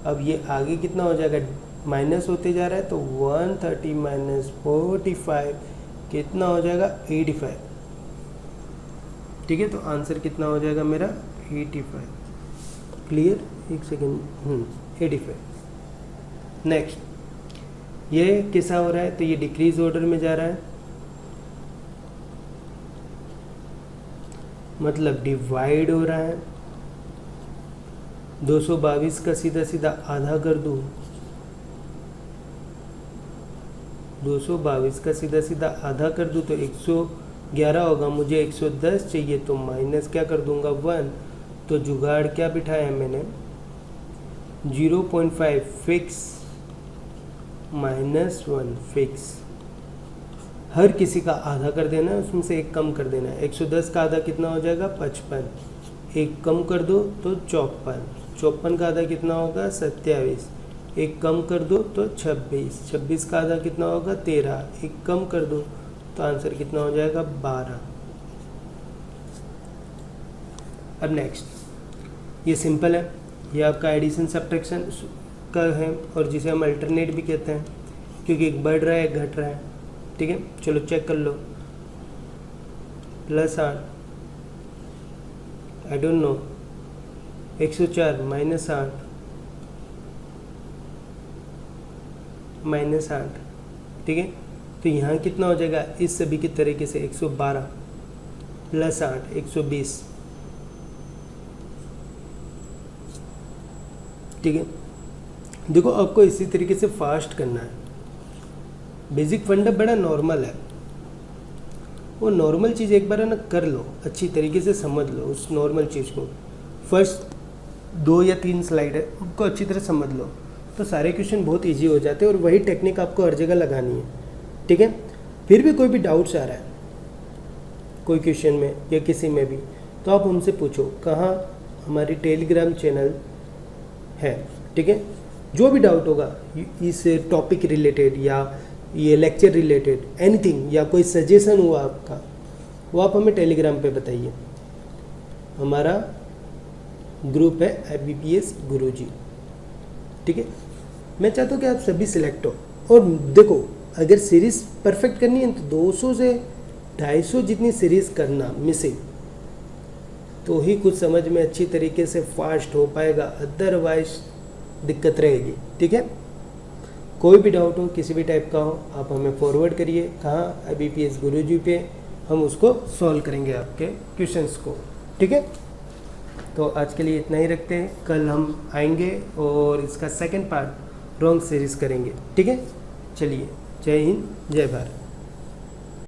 Speaker 1: अब ये आगे कितना हो जाएगा? माइनस होते जा रहा है, तो 130 - 45 कितना हो जाएगा? 85, ठीक है। तो आंसर कितना हो जाएगा मेरा? 85। क्लियर? एक सेकेंड, 85। नेक्स्ट, ये कैसा हो रहा है? तो ये डिक्रीज ऑर्डर में जा रहा है, मतलब डिवाइड हो रहा है। 222 का सीधा सीधा आधा कर दूँ, 222 का सीधा सीधा आधा कर दूँ तो 111 होगा। मुझे 110 चाहिए, तो माइनस क्या कर दूंगा? 1। तो जुगाड़ क्या बिठाया है मैंने? 0.5 फिक्स -1 फिक्स, हर किसी का आधा कर देना है, उसमें से एक कम कर देना है। 110 का आधा कितना हो जाएगा? 55, एक कम कर दो तो 54, 54 का आधा कितना होगा? 27, एक कम कर दो तो 26, 26 का आधा कितना होगा? 13, एक कम कर दो तो आंसर कितना हो जाएगा? 12। अब नेक्स्ट, ये सिंपल है, ये आपका एडिशन सब्ट्रैक्शन का है, और जिसे हम अल्टरनेट भी कहते हैं, क्योंकि एक बढ़ रहा है एक घट रहा है, ठीक है। चलो चेक कर लो, +8, आई डोंट नो, 104 -8 -8, ठीक है। तो यहाँ कितना हो जाएगा? इस सभी के तरीके से 112 + 8 120, ठीक है। देखो आपको इसी तरीके से फास्ट करना है, बेसिक फंडा बड़ा नॉर्मल है। वो नॉर्मल चीज़ एक बार है ना कर लो, अच्छी तरीके से समझ लो उस नॉर्मल चीज़ को। फर्स्ट 2 या 3 स्लाइड है उनको अच्छी तरह समझ लो तो सारे क्वेश्चन बहुत इजी हो जाते हैं और वही टेक्निक आपको हर जगह लगानी है, ठीक है। फिर भी कोई भी डाउट्स आ रहा है कोई क्वेश्चन में या किसी में भी, तो आप उनसे पूछो। कहाँ? हमारी टेलीग्राम चैनल है, ठीक है। जो भी डाउट होगा इस टॉपिक रिलेटेड या ये लेक्चर रिलेटेड एनीथिंग, या कोई सजेशन हुआ आपका, वो आप हमें टेलीग्राम पे बताइए। हमारा ग्रुप है IBPS गुरुजी, ठीक है। मैं चाहता हूँ कि आप सभी सिलेक्ट हो। और देखो, अगर सीरीज़ परफेक्ट करनी है तो 200 से 250 जितनी सीरीज़ करना मिसिंग, तो ही कुछ समझ में अच्छी तरीके से फास्ट हो पाएगा, अदरवाइज दिक्कत रहेगी, ठीक है। कोई भी डाउट हो, किसी भी टाइप का हो, आप हमें फॉरवर्ड करिए। कहाँ? IBPS गुरुजी पे, हम उसको सॉल्व करेंगे आपके क्वेश्चंस को, ठीक है। तो आज के लिए इतना ही रखते हैं, कल हम आएंगे और इसका सेकंड पार्ट रॉन्ग सीरीज़ करेंगे, ठीक है। चलिए, जय हिंद, जय भारत।